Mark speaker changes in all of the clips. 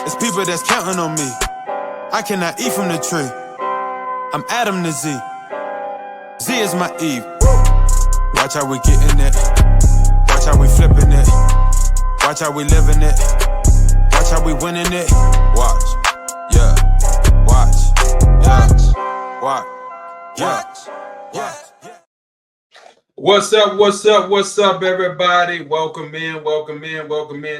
Speaker 1: It's people that's counting on me. I cannot eat from the tree. I'm Adam to Z. Z is my Eve. Watch how we getting it. Watch how we flipping it. Watch how we living it. Watch how we winning it. Watch, yeah. Watch, yeah. Watch, yeah.
Speaker 2: What's up, everybody? Welcome in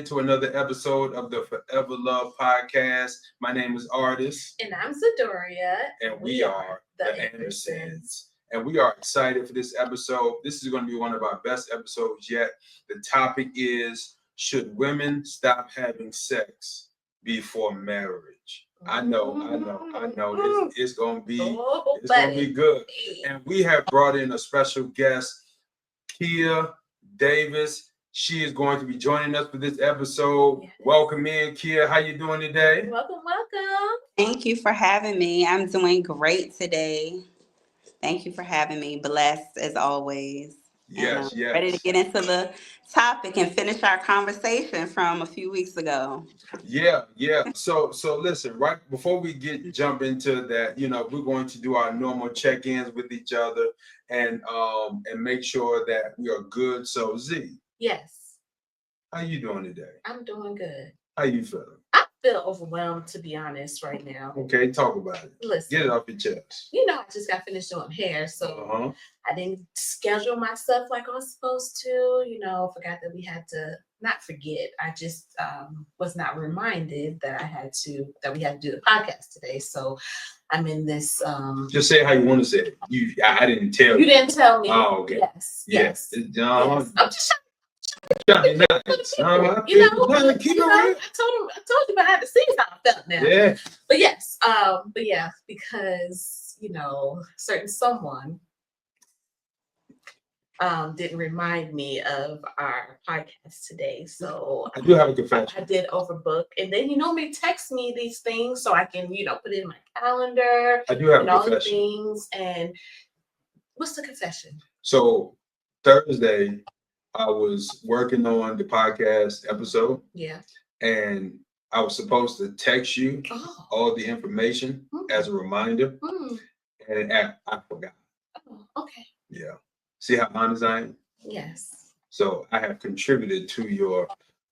Speaker 2: to another episode of the Forever Love Podcast. My name is Artis.
Speaker 3: And I'm Zadoria.
Speaker 2: And we are the Andersons. And we are excited for this episode. This is going to be one of our best episodes yet. The topic is, should women stop having sex before marriage? I know. It's going to be good. And we have brought in a special guest, Kia Davis. She is going to be joining us for this episode. Yes. Welcome in, Kia. How you doing today?
Speaker 3: Welcome.
Speaker 4: Thank you for having me. I'm doing great today. Thank you for having me. Blessed as always.
Speaker 2: Yes.
Speaker 4: Ready to get into the topic and finish our conversation from a few weeks ago.
Speaker 2: Yeah. So listen, right before we jump into that, we're going to do our normal check-ins with each other and make sure that we are good. So Z.
Speaker 3: Yes.
Speaker 2: How you doing today?
Speaker 3: I'm doing good.
Speaker 2: How you feeling?
Speaker 3: I feel overwhelmed, to be honest, right now.
Speaker 2: Okay, talk about it.
Speaker 3: Listen.
Speaker 2: Get it off your chest.
Speaker 3: I just got finished doing hair, so I didn't schedule myself like I was supposed to. Forgot that we had to, not forget. I just was not reminded that we had to do the podcast today. So I'm in this.
Speaker 2: Just say how you want to say it. I didn't tell you.
Speaker 3: You didn't tell me.
Speaker 2: Oh, okay.
Speaker 3: Yes.
Speaker 2: I'm
Speaker 3: just
Speaker 2: trying to be nice. Keep it real.
Speaker 3: I told you behind the scenes how I felt now.
Speaker 2: Yeah.
Speaker 3: But yeah, because certain someone didn't remind me of our podcast today. So
Speaker 2: I do have a confession.
Speaker 3: I did overbook, and then me text me these things so I can put it in my calendar.
Speaker 2: I do have
Speaker 3: and
Speaker 2: a
Speaker 3: all the
Speaker 2: confession.
Speaker 3: things. And what's the confession?
Speaker 2: So Thursday, I was working on the podcast episode.
Speaker 3: Yeah.
Speaker 2: And I was supposed to text you all the information as a reminder. And I forgot.
Speaker 3: Oh, okay.
Speaker 2: Yeah. See how honest I am?
Speaker 3: Yes.
Speaker 2: So I have contributed to your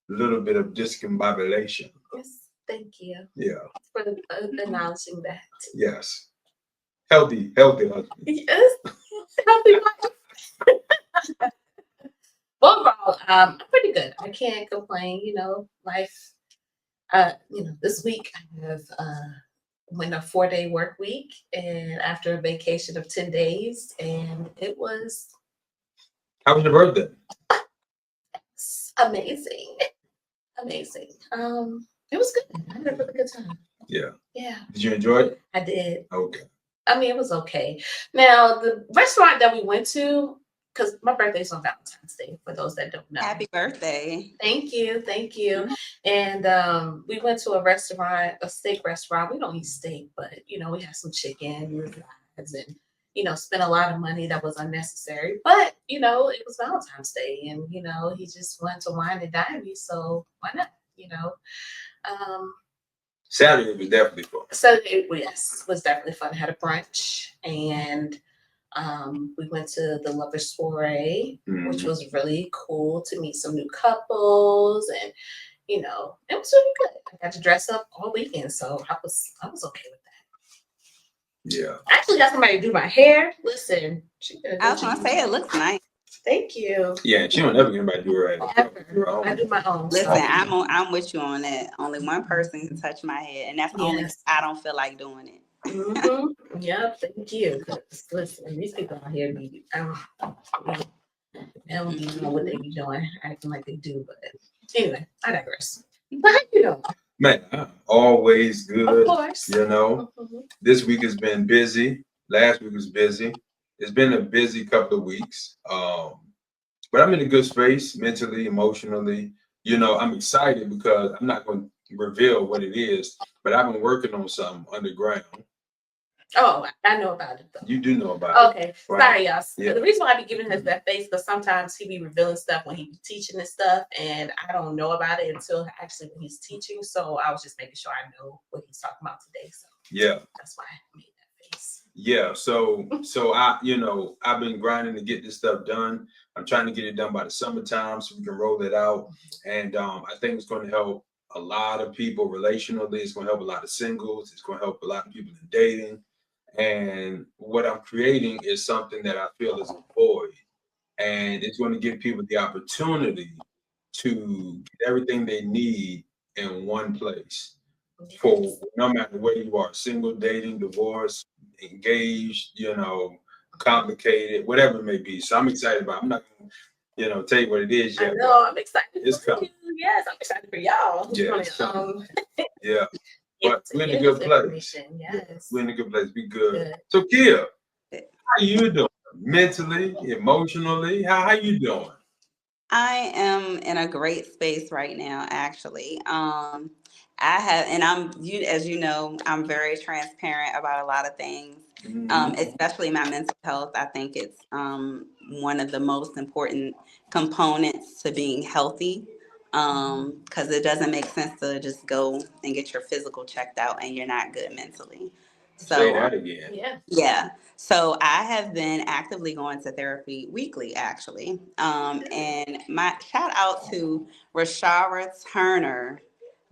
Speaker 2: little bit of discombobulation.
Speaker 3: Yes. Thank you.
Speaker 2: Yeah.
Speaker 3: For announcing that.
Speaker 2: Yes. Healthy husband.
Speaker 3: Yes. Healthy life. Overall, I'm pretty good. I can't complain. Life. This week I have went a 4-day work week, and after a vacation of 10 days, and it was.
Speaker 2: How was your birthday?
Speaker 3: Amazing. It was good. I had a really good time.
Speaker 2: Yeah.
Speaker 3: Yeah.
Speaker 2: Did you enjoy it?
Speaker 3: I did.
Speaker 2: Okay.
Speaker 3: It was okay. Now, the restaurant that we went to, because my birthday's on Valentine's Day, for those that don't know.
Speaker 4: Happy birthday.
Speaker 3: Thank you. And we went to a steak restaurant. We don't eat steak, but, we had some chicken and, spent a lot of money that was unnecessary. But, it was Valentine's Day, and, he just wanted to wine and dine me, so why not,
Speaker 2: Saturday was definitely fun.
Speaker 3: Saturday, yes, was definitely fun. Had a brunch, and we went to the Lovers Soiree, which was really cool to meet some new couples, and it was really good. I got to dress up all weekend, so I was okay with that.
Speaker 2: Yeah.
Speaker 3: I actually got somebody to do my hair. Listen,
Speaker 4: I was gonna say it looks nice.
Speaker 3: Thank you.
Speaker 2: Yeah, she don't ever get anybody to do her hair.
Speaker 3: Ever. I do my own.
Speaker 4: Listen, I'm with you on that. Only one person can touch my head, and that's only if I don't feel like doing it.
Speaker 3: Yep, thank you. Listen, these people out here they don't even know what they be doing, acting like they do. But anyway, I digress. But how you doing?
Speaker 2: Man, always good.
Speaker 3: Of course.
Speaker 2: This week has been busy. Last week was busy. It's been a busy couple of weeks. But I'm in a good space mentally, emotionally. I'm excited because I'm not going to reveal what it is, but I've been working on something underground.
Speaker 3: Oh, I know about it though.
Speaker 2: You do know about
Speaker 3: Okay,
Speaker 2: it. Right.
Speaker 3: sorry, y'all.
Speaker 2: Yeah.
Speaker 3: The reason why I be giving him that face because sometimes he be revealing stuff when he be teaching this stuff, and I don't know about it until actually when he's teaching. So I was just making sure I know what he's talking about today. So
Speaker 2: Yeah.
Speaker 3: that's why I made that face.
Speaker 2: Yeah. So I've been grinding to get this stuff done. I'm trying to get it done by the summertime so we can roll it out. And I think it's going to help a lot of people relationally. It's going to help a lot of singles. It's going to help a lot of people in dating. And what I'm creating is something that I feel is a void. And it's going to give people the opportunity to get everything they need in one place for no matter where you are, single, dating, divorced, engaged, complicated, whatever it may be. So I'm excited about it. I'm not going to, tell you what it is
Speaker 3: I
Speaker 2: yet.
Speaker 3: know. I'm excited.
Speaker 2: It's coming.
Speaker 3: Yes, I'm excited for y'all.
Speaker 2: Yeah,
Speaker 3: Gonna,
Speaker 2: it's coming. Yeah. But we're in a
Speaker 3: get
Speaker 2: good
Speaker 3: this
Speaker 2: place.
Speaker 3: information.
Speaker 2: Yeah,
Speaker 3: Yes.
Speaker 2: we're in a good place. Be good.
Speaker 3: Good.
Speaker 2: So Kia, how you doing? Mentally, emotionally? How you doing?
Speaker 4: I am in a great space right now, actually. I have, and as you know, I'm very transparent about a lot of things, especially my mental health. I think it's one of the most important components to being healthy, because it doesn't make sense to just go and get your physical checked out and you're not good mentally.
Speaker 2: Say
Speaker 4: So,
Speaker 2: that again.
Speaker 3: Yeah.
Speaker 4: yeah. So I have been actively going to therapy weekly, actually. And my shout out to Rashara Turner.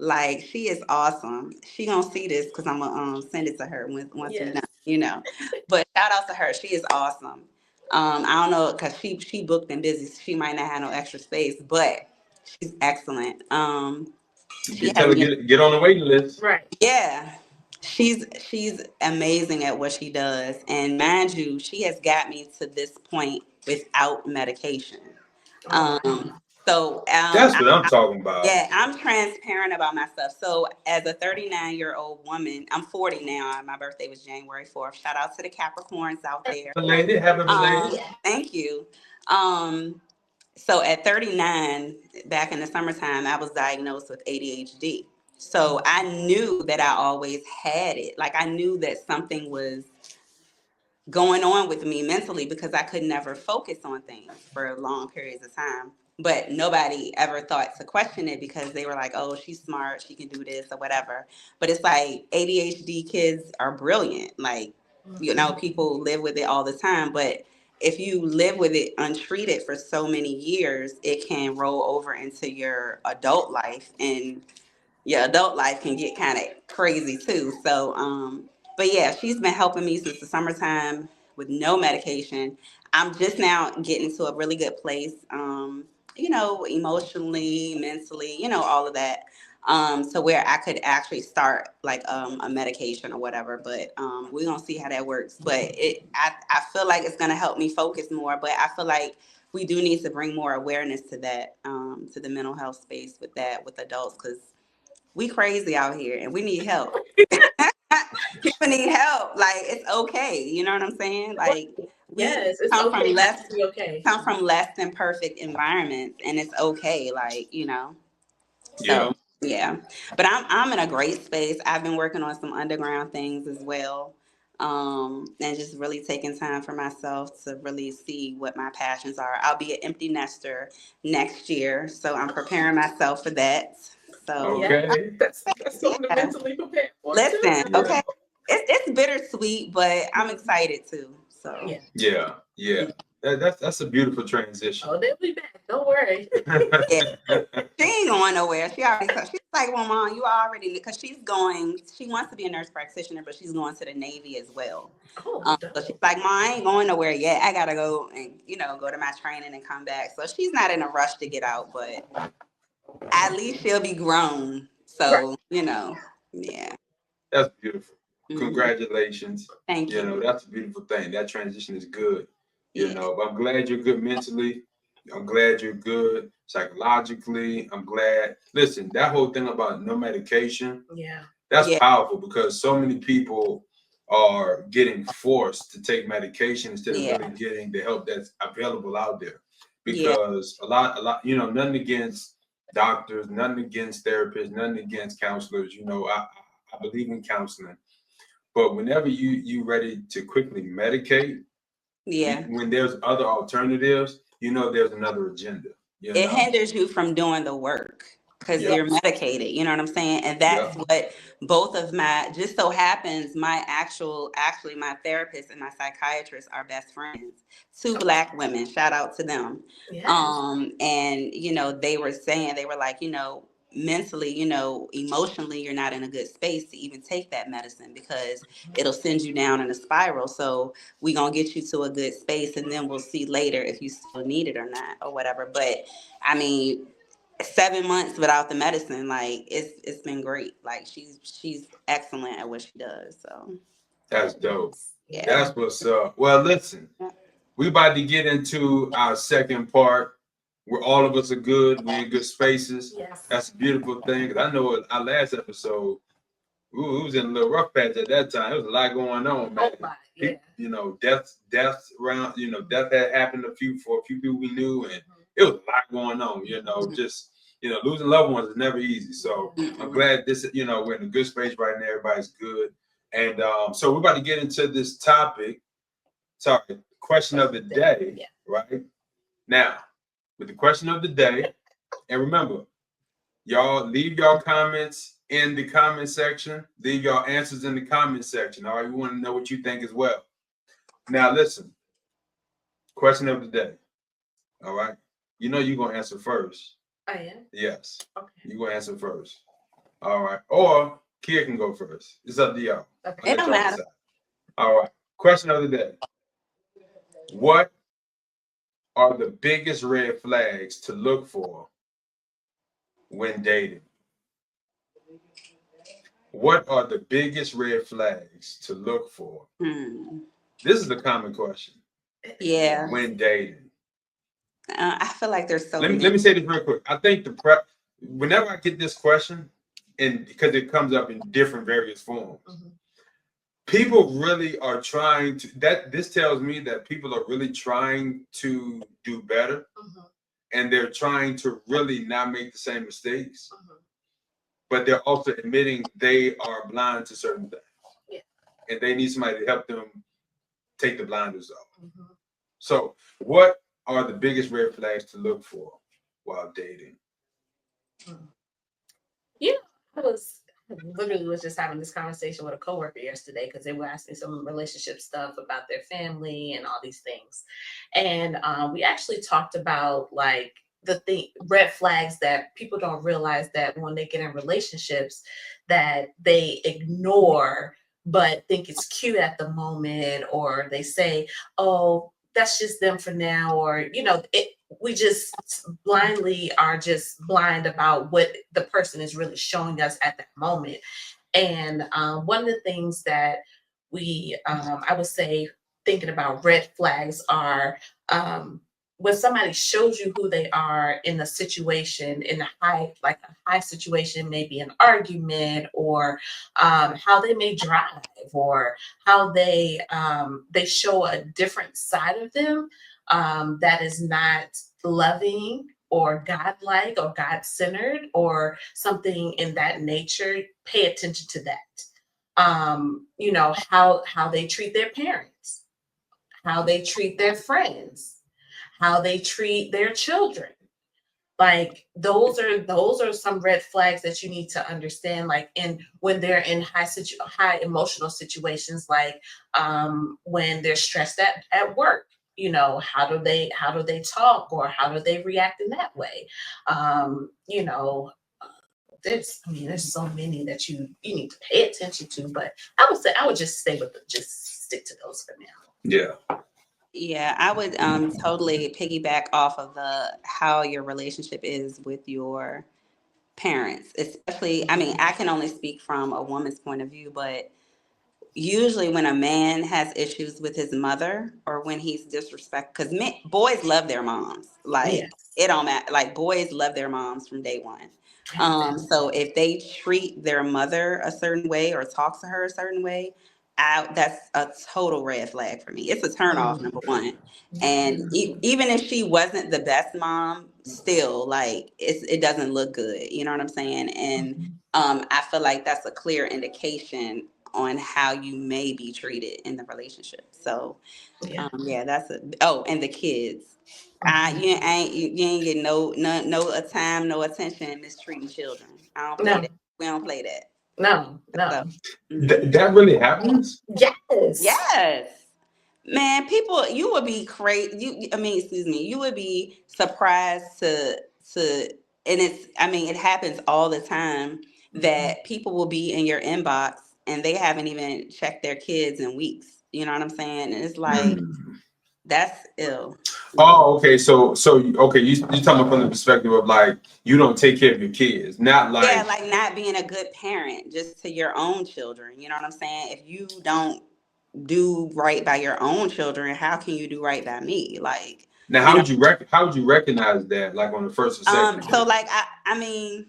Speaker 4: Like, she is awesome. She gonna see this because I'm gonna send it to her once we
Speaker 3: Yes.
Speaker 4: done. But shout out to her. She is awesome. I don't know because she booked and busy. She might not have no extra space, but she's excellent. She
Speaker 2: Tell
Speaker 4: had
Speaker 2: her
Speaker 4: me.
Speaker 2: get on the waiting list.
Speaker 3: Right.
Speaker 4: Yeah. She's amazing at what she does. And mind you, she has got me to this point without medication.
Speaker 3: Oh,
Speaker 4: Um, so
Speaker 2: That's what I'm talking about.
Speaker 4: yeah, I'm transparent about my stuff. So as a 39-year-old woman, I'm 40 now. My birthday was January 4th. Shout out to the Capricorns out there.
Speaker 2: Belated, happy belated.
Speaker 4: Thank you. So at 39, back in the summertime, I was diagnosed with ADHD. So I knew that I always had it. Like, I knew that something was going on with me mentally because I could never focus on things for long periods of time. But nobody ever thought to question it because they were like, oh, she's smart, she can do this or whatever. But it's like ADHD kids are brilliant. Like, people live with it all the time. But if you live with it untreated for so many years, it can roll over into your adult life. And your adult life can get kind of crazy too. So, but yeah, she's been helping me since the summertime with no medication. I'm just now getting to a really good place, emotionally, mentally, all of that. So where I could actually start like a medication or whatever, but we're gonna see how that works. But I feel like it's gonna help me focus more. But I feel like we do need to bring more awareness to that, to the mental health space with adults, because we crazy out here and we need help. People need help. Like, it's okay. You know what I'm saying? Like, we
Speaker 3: yes, it's
Speaker 4: come
Speaker 3: okay
Speaker 4: from
Speaker 3: not
Speaker 4: less
Speaker 3: to be okay.
Speaker 4: come from less than perfect environments, and it's okay. Like.
Speaker 2: Yeah.
Speaker 4: So yeah, but I'm in a great space. I've been working on some underground things as well, and just really taking time for myself to really see what my passions are. I'll be an empty nester next year, so I'm preparing myself for that. So
Speaker 3: Yeah,
Speaker 2: Okay.
Speaker 3: that's something to
Speaker 4: yeah,
Speaker 3: mentally prepare for too.
Speaker 4: listen,
Speaker 2: Yeah.
Speaker 4: okay, it's bittersweet, but I'm excited too. So
Speaker 3: Yeah.
Speaker 2: Yeah. Yeah. That's a beautiful transition.
Speaker 3: Oh, they'll be back. Don't worry.
Speaker 4: yeah. She ain't going nowhere. She already told, she's like, well, mom, you already, because she wants to be a nurse practitioner, but she's going to the Navy as well.
Speaker 3: Oh,
Speaker 4: So she's
Speaker 3: dope.
Speaker 4: like, mom, I ain't going nowhere yet. I gotta go and go to my training and come back. So she's not in a rush to get out, but at least she'll be grown.
Speaker 3: Right.
Speaker 4: So yeah.
Speaker 2: That's beautiful.
Speaker 4: Mhm.
Speaker 2: Congratulations.
Speaker 4: Thank you.
Speaker 2: That's a beautiful thing. That transition is good.
Speaker 4: Yeah.
Speaker 2: But I'm glad you're good mentally. I'm glad you're good psychologically. I'm glad. Listen, that whole thing about no medication,
Speaker 3: Yeah.
Speaker 2: that's
Speaker 4: Yeah.
Speaker 2: powerful because so many people are getting forced to take medication instead of
Speaker 4: Yeah.
Speaker 2: really getting the help that's available out there.
Speaker 4: Yeah.
Speaker 2: Because a lot, nothing against doctors, nothing against therapists, nothing against counselors. I believe in counseling. But whenever you ready to quickly medicate,
Speaker 4: Yeah.
Speaker 2: when there's other alternatives, there's another agenda.
Speaker 4: It hinders you from doing the work because
Speaker 2: Yeah.
Speaker 4: you're medicated. You know what I'm saying? And that's what both of my, just so happens, actually my therapist and my psychiatrist are best friends. Two Black women. Shout out to them.
Speaker 3: Yes.
Speaker 4: And they were saying, they were like, mentally, emotionally, you're not in a good space to even take that medicine because it'll send you down in a spiral. So we gonna get you to a good space, and then we'll see later if you still need it or not or whatever. But I mean, 7 months without the medicine, like it's been great. Like she's excellent at what she does. So
Speaker 2: That's dope.
Speaker 4: yeah.
Speaker 2: That's what's up. Well, listen, we about to get into our second part where all of us are good. We're in good spaces.
Speaker 3: Yes.
Speaker 2: That's a beautiful thing. 'Cause I know our last episode, we was in a little rough patch at that time. There was a lot going on, man. Death around, death had happened for a few people we knew, and it was a lot going on, just, losing loved ones is never easy. So I'm glad we're in a good space right now. Everybody's good. And so we're about to get into this topic. Sorry, question of the day, right? Now, with the question of the day, and remember, y'all leave y'all comments in the comment section. Leave y'all answers in the comment section. All right, we want to know what you think as well. Now, listen, question of the day. All right, you're going to answer first.
Speaker 3: I am?
Speaker 2: Yes.
Speaker 3: Okay.
Speaker 2: You're going to answer first. All right. Or Kia can go first. It's up to y'all.
Speaker 3: Okay.
Speaker 4: It don't matter.
Speaker 2: All right. Question of the day. What are the biggest red flags to look for when dating? What are the biggest red flags to look for? This is the common question.
Speaker 4: Yeah.
Speaker 2: When dating.
Speaker 4: I feel like there's so
Speaker 2: Let
Speaker 4: many.
Speaker 2: me say this real quick. I think whenever I get this question, and because it comes up in different various forms, people really are trying to. This tells me that people are really trying to do better, and they're trying to really not make the same mistakes. But they're also admitting they are blind to certain things, and they need somebody to help them take the blinders off. So, what are the biggest red flags to look for while dating?
Speaker 3: I literally was just having this conversation with a coworker yesterday because they were asking some relationship stuff about their family and all these things, and we actually talked about like red flags that people don't realize that when they get in relationships that they ignore but think it's cute at the moment, or they say, oh, that's just them for now, or we just blindly are just blind about what the person is really showing us at that moment. And one of the things that I would say, thinking about red flags are when somebody shows you who they are in a situation, in a high situation, maybe an argument, or how they may drive, or how they show a different side of them that is not loving or godlike or God-centered or something in that nature. Pay attention to that. How they treat their parents, how they treat their friends, how they treat their children. Like those are some red flags that you need to understand. Like when they're in high emotional situations, like when they're stressed at work. How do they talk, or how do they react in that way? There's so many that you need to pay attention to, but I would just just stick to those for now.
Speaker 2: Yeah.
Speaker 4: Yeah, I would totally piggyback off of how your relationship is with your parents, especially. I mean, I can only speak from a woman's point of view, but usually when a man has issues with his mother or when he's disrespectful, because boys love their moms, like it don't matter. Like boys love their moms from day one. So if they treat their mother a certain way or talk to her a certain way, that's a total red flag for me. It's a turn off, number one. And even if she wasn't the best mom, still like it doesn't look good. You know what I'm saying? And I feel like that's a clear indication on how you may be treated in the relationship. So
Speaker 3: Yeah.
Speaker 4: yeah, that's and the kids.
Speaker 3: Mhm.
Speaker 4: You ain't getting no time, no attention mistreating children. I don't play
Speaker 3: No,
Speaker 4: that. We don't play that.
Speaker 3: no,
Speaker 4: So
Speaker 3: no.
Speaker 2: That really happens?
Speaker 3: Yes.
Speaker 4: yes. Man, people, you would be crazy. I mean, excuse me, you would be surprised to, and I mean, it happens all the time that people will be in your inbox and they haven't even checked their kids in weeks. You know what I'm saying? And it's like,
Speaker 2: Mm.
Speaker 4: that's ill.
Speaker 2: Oh, okay. Okay, you talking about from the perspective of like you don't take care of your kids, not
Speaker 4: Yeah,
Speaker 2: like
Speaker 4: like not being a good parent just to your own children. You know what I'm saying? If you don't do right by your own children, how can you do right by me? Like,
Speaker 2: now.
Speaker 4: you know,
Speaker 2: How would you recognize that? Like on the first or second
Speaker 4: so
Speaker 2: date?
Speaker 4: like I mean,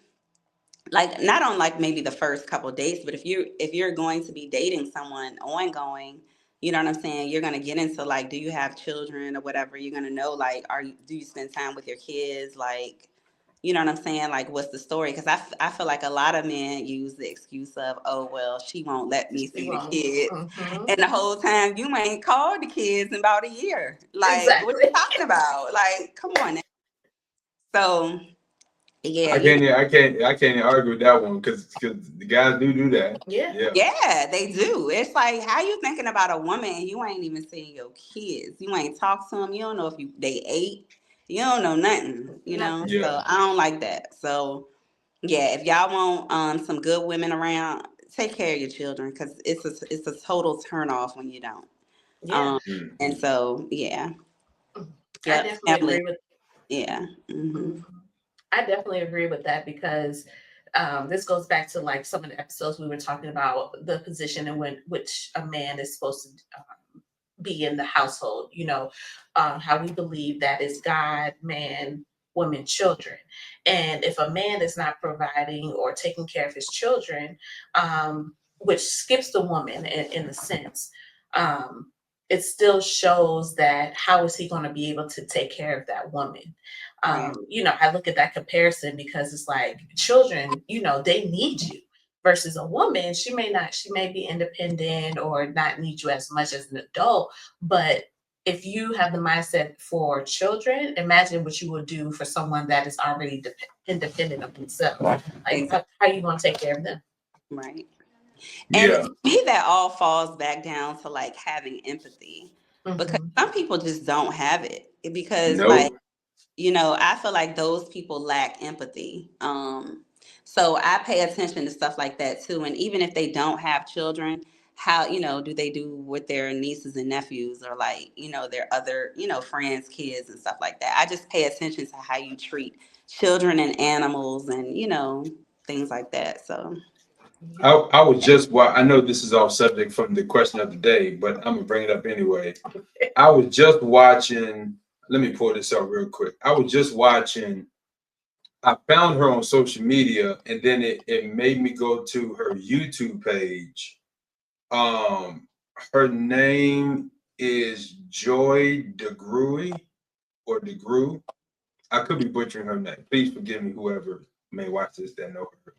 Speaker 4: like not on like maybe the first couple dates, but if you're going to be dating someone ongoing, you know what I'm saying, you're gonna get into like, do you have children or whatever. You're gonna know like, do you spend time with your kids, like, you know what I'm saying, like what's the story? Because I feel like a lot of men use the excuse of, oh well, she won't let me
Speaker 3: She
Speaker 4: see the
Speaker 3: won't.
Speaker 4: kids,
Speaker 3: Mhm.
Speaker 4: and the whole time you ain't called the kids in about a year. Like, what you
Speaker 3: Exactly.
Speaker 4: talking about? Like, come on now. So yeah,
Speaker 2: I can't even argue with that one because the guys do that.
Speaker 3: Yeah.
Speaker 2: Yeah.
Speaker 4: yeah, they do. It's like, how you thinking about a woman and you ain't even seeing your kids? You ain't talked to them. You don't know if they ate. You don't know nothing. You know.
Speaker 3: Nothing.
Speaker 2: Yeah.
Speaker 4: So I don't like that. So yeah, if y'all want some good women around, take care of your children because it's a total turn off when you don't.
Speaker 3: Yeah.
Speaker 4: Um,
Speaker 2: Mm.
Speaker 4: and so yeah,
Speaker 3: I
Speaker 4: yep,
Speaker 3: definitely
Speaker 4: family.
Speaker 3: agree with.
Speaker 4: Yeah.
Speaker 3: Mhm. I definitely agree with that because this goes back to like some of the episodes we were talking about the position in which a man is supposed to be in the household. You know, how we believe that is God, man, woman, children, and if a man is not providing or taking care of his children, which skips the woman in a sense. Um, it still shows that how is he going to be able to take care of that woman?
Speaker 4: Right.
Speaker 3: You know, I look at that comparison because it's like children, you know, they need you versus a woman. She may be independent or not need you as much as an adult. But if you have the mindset for children, imagine what you would do for someone that is already independent of themselves. Like,
Speaker 4: Exactly.
Speaker 3: how are you going to take care of them?
Speaker 4: Right. And
Speaker 2: Yeah.
Speaker 4: to me, that all falls back down to like having empathy because
Speaker 3: Hmm.
Speaker 4: some people just don't have it because like,
Speaker 2: Nope.
Speaker 4: you know, I feel like those people lack empathy. So I pay attention to stuff like that too. And even if they don't have children, how, you know, do they do with their nieces and nephews or like, you know, their other, you know, friends, kids and stuff like that. I just pay attention to how you treat children and animals and, you know, things like that. So,
Speaker 2: I was just I know this is off subject from the question of the day, but I'm gonna bring it up anyway. I was just watching. Let me pull this up real quick. I was just watching. I found her on social media, and then it made me go to her YouTube page. Um, Her name is Joy DeGruy or DeGrew. I could be butchering her name. Please forgive me, whoever may watch this that know her.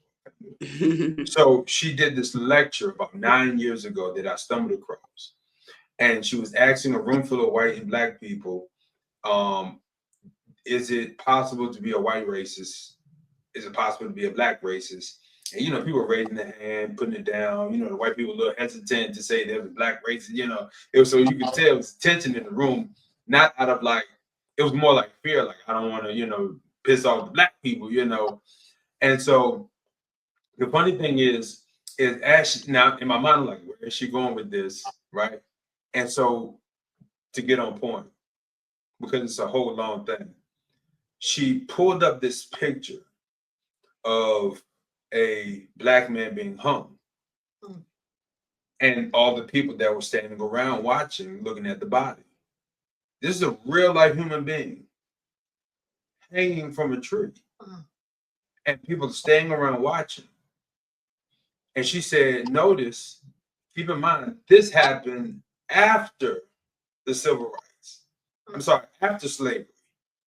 Speaker 2: So she did this lecture about 9 years ago that I stumbled across, and she was asking a room full of white and black people, um, "Is it possible to be a white racist? Is it possible to be a black racist?" And you know, people were raising their hand, putting it down. You know, the white people were a little hesitant to say there was black racist. You know, it was so you could tell it was tension in the room, not out of like it was more like fear, like I don't want to, piss off the black people. And so the funny thing is as now in my mind, I'm like, where is she going with this, right? And so to get on point, because it's a whole long thing, she pulled up this picture of a black man being hung,
Speaker 3: Mm.
Speaker 2: and all the people that were standing around watching, looking at the body. This is a real life human being hanging from a tree,
Speaker 3: Mm.
Speaker 2: and people standing around watching. And she said, notice, keep in mind, this happened after the civil rights. I'm sorry, after slavery.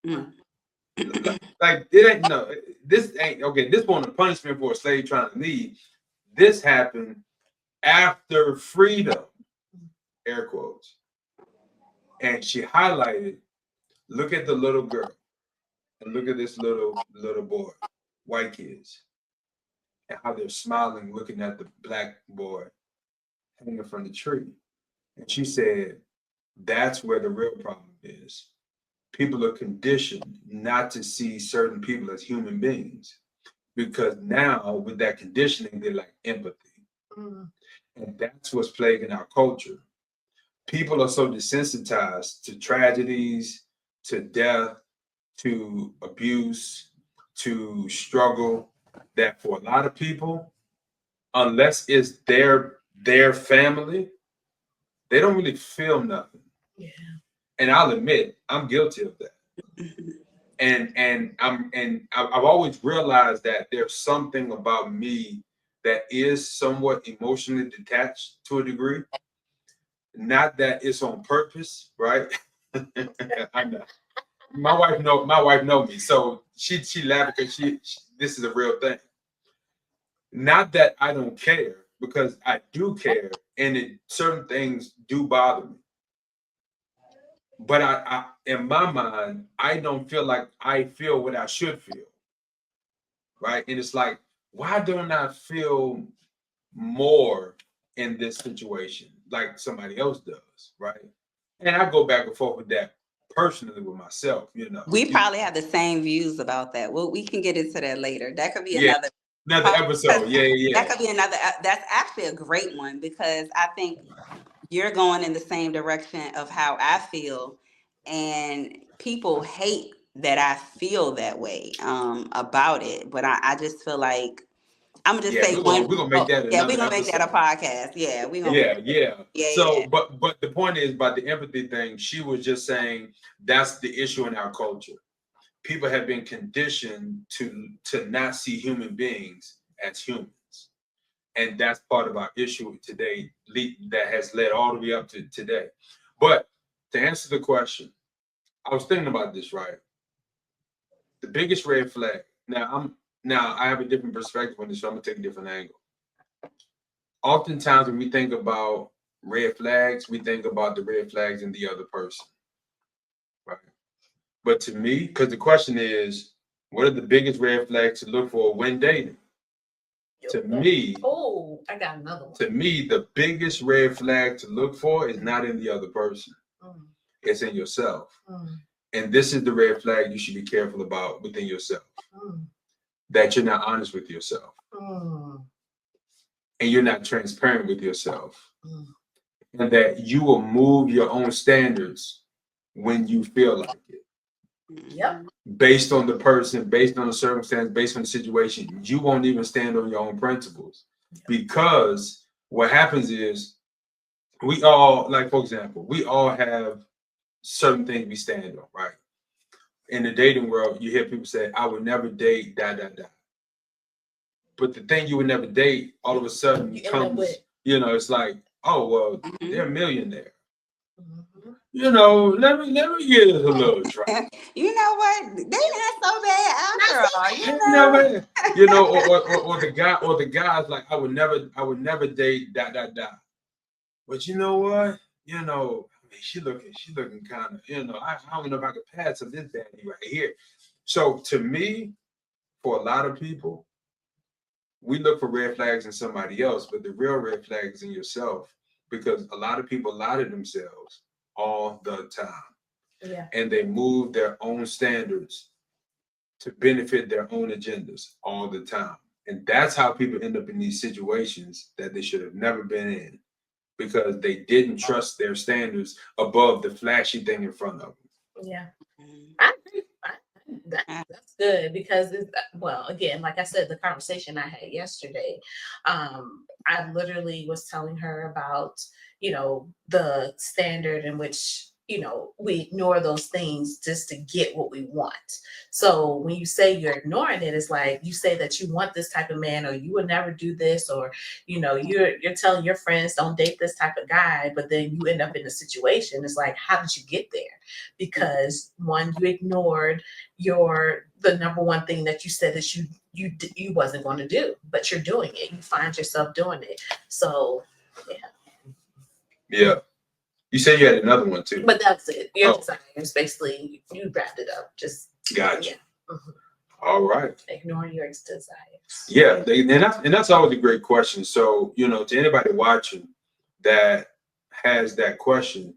Speaker 4: Mm.
Speaker 2: Like it ain't no, this ain't okay. This wasn't a punishment for a slave trying to leave. This happened after freedom, air quotes. And she highlighted, look at the little girl and look at this little boy, white kids, and how they're smiling, looking at the black boy hanging from the tree. And she said, that's where the real problem is. People are conditioned not to see certain people as human beings because now with that conditioning, they lack empathy. And that's what's plaguing our culture. People are so desensitized to tragedies, to death, to abuse, to struggle, that for a lot of people, unless it's their family, they don't really feel nothing.
Speaker 3: Yeah.
Speaker 2: And I'll admit, I'm guilty of that. And I've always realized that there's something about me that is somewhat emotionally detached to a degree. Not that it's on purpose, right? I know. My wife know me, so she laughed because she this is a real thing. Not that I don't care, because I do care, and certain things do bother me. But I in my mind, I don't feel like I feel what I should feel, right? And it's like, why don't I feel more in this situation like somebody else does, right? And I go back and forth with that personally with myself, you know.
Speaker 4: We probably have the same views about that. Well, we can get into that later. That could be another
Speaker 2: episode. Yeah.
Speaker 4: That could be another. That's actually a great one because I think you're going in the same direction of how I feel, and people hate that I feel that way about it. But I just feel like I'm gonna just say
Speaker 2: we're gonna make that
Speaker 4: yeah,
Speaker 2: another
Speaker 4: we're gonna make that a
Speaker 2: episode.
Speaker 4: podcast. Yeah, we're gonna
Speaker 2: Yeah. So but the point is about the empathy thing, she was just saying that's the issue in our culture. People have been conditioned to not see human beings as humans. And that's part of our issue today that has led all the way up to today. But to answer the question, I was thinking about this, right? The biggest red flag. Now I have a different perspective on this, so I'm gonna take a different angle. Oftentimes when we think about red flags, we think about the red flags in the other person, right? But to me, because the question is, what are the biggest red flags to look for when dating? To me,
Speaker 3: I got another one.
Speaker 2: To me, the biggest red flag to look for is not in the other person. It's in yourself. And this is the red flag you should be careful about within yourself. That you're not honest with yourself. And you're not transparent with yourself. And that you will move your own standards when you feel like it.
Speaker 3: Yep.
Speaker 2: Based on the person, based on the circumstance, based on the situation. You won't even stand on your own principles. Because what happens is we all, like, for example, we all have certain things we stand on, right? In the dating world, you hear people say, I would never date, But the thing you would never date, all of a sudden comes, it's like, oh, well, they're a millionaire. You know, let me get it a little try.
Speaker 4: You know what? They not so bad after all.
Speaker 2: You know, or the guy's like, I would never date . But you know what? You know, I mean, she looking kind of, I don't know if I could pass on this baddie right here. So to me, for a lot of people, we look for red flags in somebody else, but the real red flag is in yourself, because a lot of people lie to themselves all the time.
Speaker 3: Yeah.
Speaker 2: And they move their own standards to benefit their own agendas all the time. And that's how people end up in these situations that they should have never been in, because they didn't trust their standards above the flashy thing in front of them.
Speaker 3: Yeah. I think that's good, because again, like I said, the conversation I had yesterday, I literally was telling her about, the standard in which, we ignore those things just to get what we want. So when you say you're ignoring it, it's like you say that you want this type of man, or you would never do this, or, you're telling your friends don't date this type of guy, but then you end up in a situation. It's like, how did you get there? Because one, you ignored the number one thing that you said that you wasn't going to do, but you're doing it. You find yourself doing it. So
Speaker 2: Yeah. You said you had another one too.
Speaker 3: But that's it. Your desires, basically, you wrapped it up. Just
Speaker 2: gotcha.
Speaker 3: Yeah. Mm-hmm.
Speaker 2: All right.
Speaker 3: Ignore your desires.
Speaker 2: Yeah, and that's always a great question. So, to anybody watching that has that question,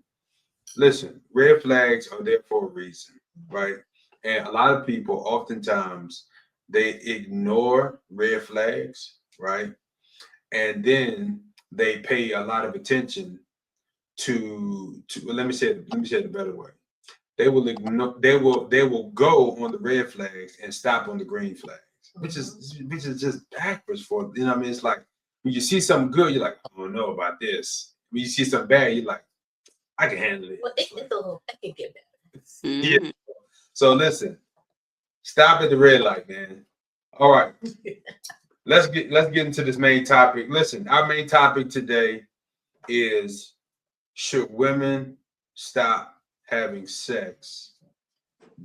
Speaker 2: listen, red flags are there for a reason, right? And a lot of people oftentimes they ignore red flags, right? And then they pay a lot of attention to well, let me say it a better way. They will ignore they will go on the red flags and stop on the green flags, which is just backwards for what I mean. It's like when you see something good, you're like, I don't know about this. When you see something bad, you're like, I can handle it.
Speaker 3: Well, it can get better.
Speaker 2: Yeah. So listen, stop at the red light, man. All right. Let's get into this main topic. Listen, our main topic today is, should women stop having sex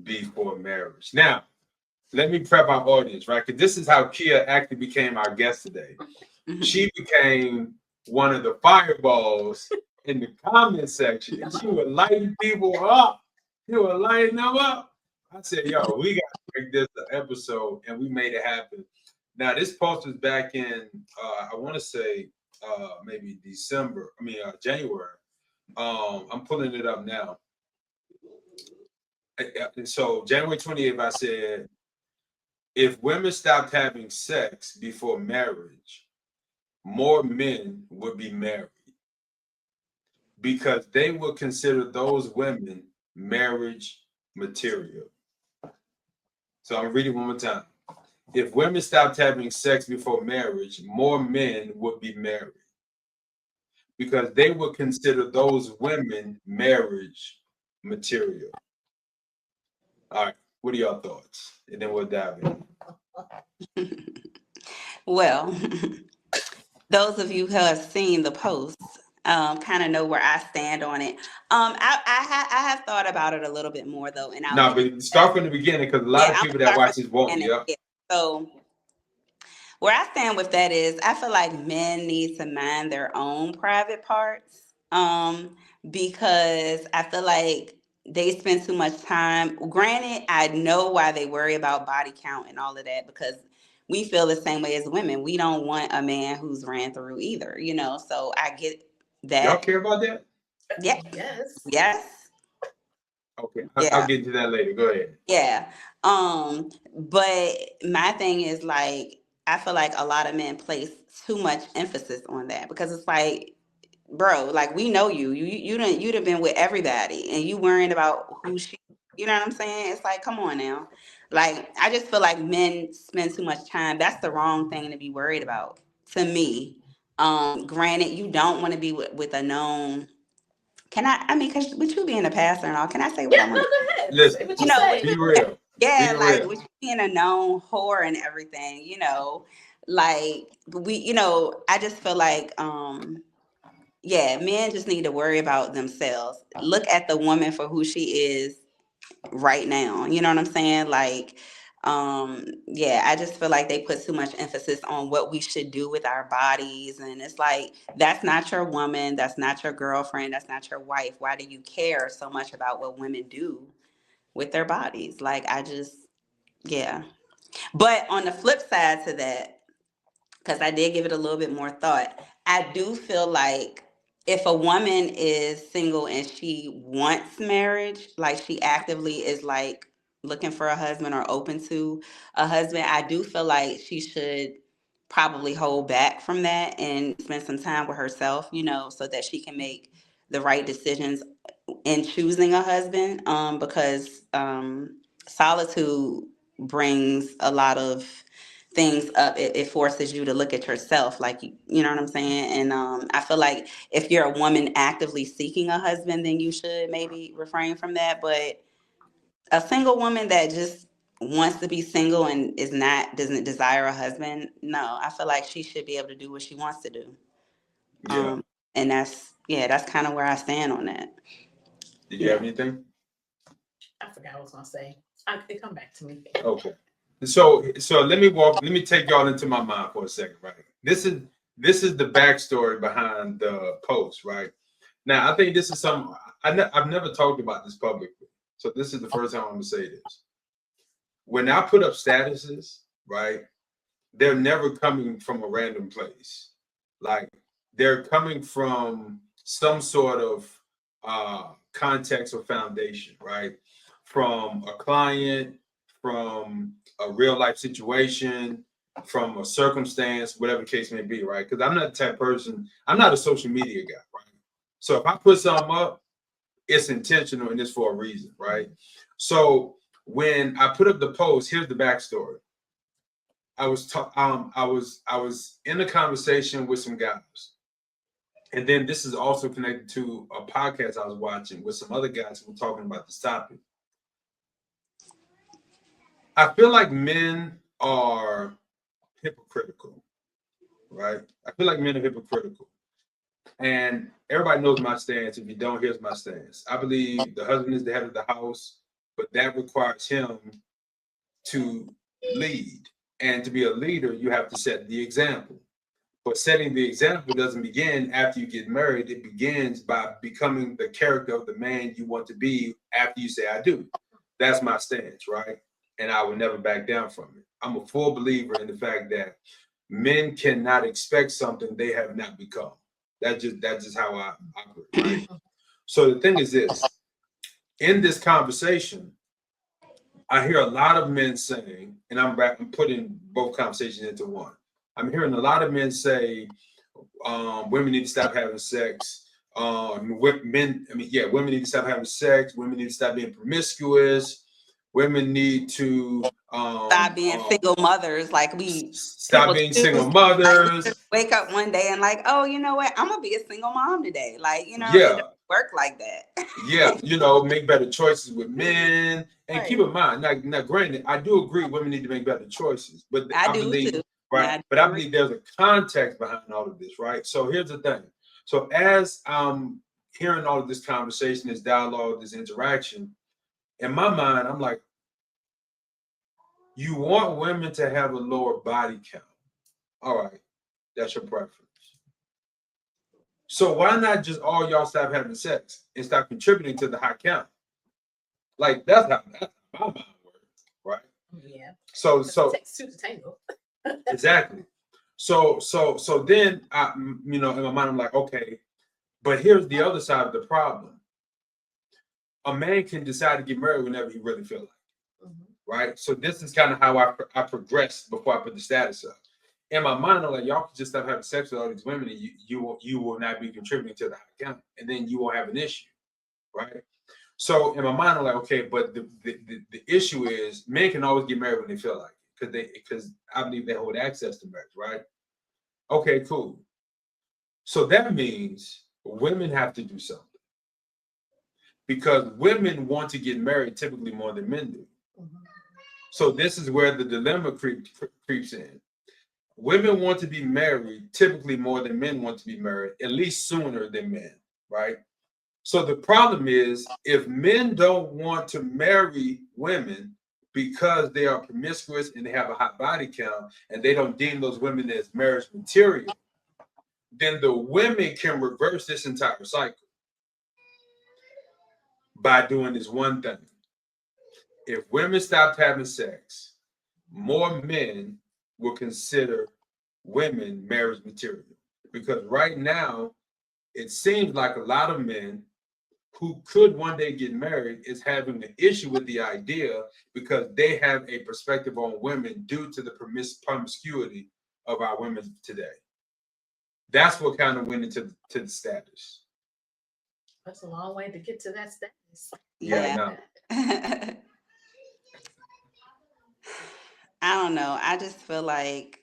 Speaker 2: before marriage? Now, let me prep our audience, right? Because this is how Kia actually became our guest today. She became one of the fireballs in the comment section, and she would lighten people up. She would lighten them up. I said, yo, we got to make this an episode, and we made it happen. Now, this post was back in, I want to say, maybe January. I'm pulling it up now. So January 28th, I said, if women stopped having sex before marriage, more men would be married because they would consider those women marriage material. So I'm reading one more time. If women stopped having sex before marriage, more men would be married because they would consider those women marriage material. All right, what are your thoughts? And then we'll dive in.
Speaker 4: Well, those of you who have seen the posts kind of know where I stand on it. I have thought about it a little bit more though, and
Speaker 2: but start from the beginning because a lot of people that watch this won't. Yeah.
Speaker 4: So where I stand with that is, I feel like men need to mind their own private parts, because I feel like they spend too much time. Granted, I know why they worry about body count and all of that, because we feel the same way as women. We don't want a man who's ran through either, so I get that.
Speaker 2: Y'all care about that?
Speaker 4: Yeah. Yes.
Speaker 2: Okay, I'll get into that later. Go ahead.
Speaker 4: Yeah. But my thing is, like, I feel like a lot of men place too much emphasis on that, because it's like, bro, like, we know you'd have been with everybody and you worrying about who she, you know what I'm saying? It's like, come on now. Like, I just feel like men spend too much time. That's the wrong thing to be worried about, to me. Granted, you don't want to be with a known. Because with you being a pastor and all, can I say what I want?
Speaker 3: No, go ahead.
Speaker 2: Listen, be real.
Speaker 4: Yeah,
Speaker 2: be
Speaker 4: like
Speaker 2: real.
Speaker 4: with you being a known whore and everything, like I just feel like, men just need to worry about themselves. Look at the woman for who she is right now. You know what I'm saying? Like, I just feel like they put too much emphasis on what we should do with our bodies. And it's like, that's not your woman. That's not your girlfriend. That's not your wife. Why do you care so much about what women do with their bodies? Like, But on the flip side to that, because I did give it a little bit more thought, I do feel like if a woman is single and she wants marriage, like she actively is like looking for a husband or open to a husband, I do feel like she should probably hold back from that and spend some time with herself, so that she can make the right decisions in choosing a husband, because solitude brings a lot of things up. It forces you to look at yourself, like, you know what I'm saying? And I feel like if you're a woman actively seeking a husband, then you should maybe refrain from that. But a single woman that just wants to be single and doesn't desire a husband, no, I feel like she should be able to do what she wants to do. And that's kind of where I stand on that.
Speaker 2: Did you have anything?
Speaker 3: I forgot what I was gonna say. They come back to me.
Speaker 2: Okay. So let me take y'all into my mind for a second, right? This this is the backstory behind the post, right? Now, I think this is something I've never talked about this publicly. So this is the first time I'm gonna say this. When I put up statuses, right, they're never coming from a random place. Like they're coming from some sort of context or foundation, right? From a client, from a real life situation, from a circumstance, whatever the case may be, right? Because I'm not the type of person, I'm not a social media guy, right? So if I put something up, it's intentional and it's for a reason, right? So when I put up the post, here's the backstory. I was in a conversation with some guys, and then this is also connected to a podcast I was watching with some other guys who were talking about this topic. I feel like men are hypocritical, right? I feel like men are hypocritical, and everybody knows my stance. If you don't, here's my stance. I believe the husband is the head of the house, but that requires him to lead, and to be a leader, you have to set the example. But setting the example doesn't begin after you get married. It begins by becoming the character of the man you want to be after you say, I do. That's my stance, right? And I will never back down from it. I'm a full believer in the fact that men cannot expect something they have not become. That's just how I operate, right? So the thing is this, in this conversation, I hear a lot of men saying, and I'm putting both conversations into one. I'm hearing a lot of men say, women need to stop having sex. Women need to stop having sex. Women need to stop being promiscuous. Women need to
Speaker 4: stop being single mothers. Like
Speaker 2: stop being single mothers.
Speaker 4: Like, wake up one day and like, oh, you know what? I'm gonna be a single mom today. Like, it doesn't work like that.
Speaker 2: Yeah, make better choices with men. And keep in mind, now, granted, I do agree women need to make better choices, but I believe too. Right, but I believe there's a context behind all of this, right? So here's the thing. So as I'm hearing all of this conversation, this dialogue, this interaction, in my mind, I'm like, you want women to have a lower body count. All right, that's your preference. So why not just all y'all stop having sex and stop contributing to the high count? Like that's how my mind works, right?
Speaker 3: Yeah.
Speaker 2: So
Speaker 3: takes two to tango.
Speaker 2: Exactly. So then I, in my mind, I'm like, okay, but here's the other side of the problem. A man can decide to get married whenever he really feels like, right? So this is kind of how I progressed before I put the status up. In my mind, I'm like, y'all can just stop having sex with all these women, and you will not be contributing to the high count, and then you won't have an issue, right? So in my mind, I'm like, okay, but the issue is men can always get married when they feel like it, because I believe they hold access to marriage, right? Okay, cool. So that means women have to do something, because women want to get married typically more than men do. So this is where the dilemma creeps in. Women want to be married typically more than men want to be married, at least sooner than men, right? So the problem is, if men don't want to marry women because they are promiscuous and they have a high body count and they don't deem those women as marriage material, then the women can reverse this entire cycle by doing this one thing. If women stopped having sex, more men will consider women marriage material. Because right now, it seems like a lot of men who could one day get married is having an issue with the idea because they have a perspective on women due to the promiscuity of our women today. That's what kind of went into the status.
Speaker 3: That's a long way to get to that status.
Speaker 4: Yeah. I don't know. I just feel like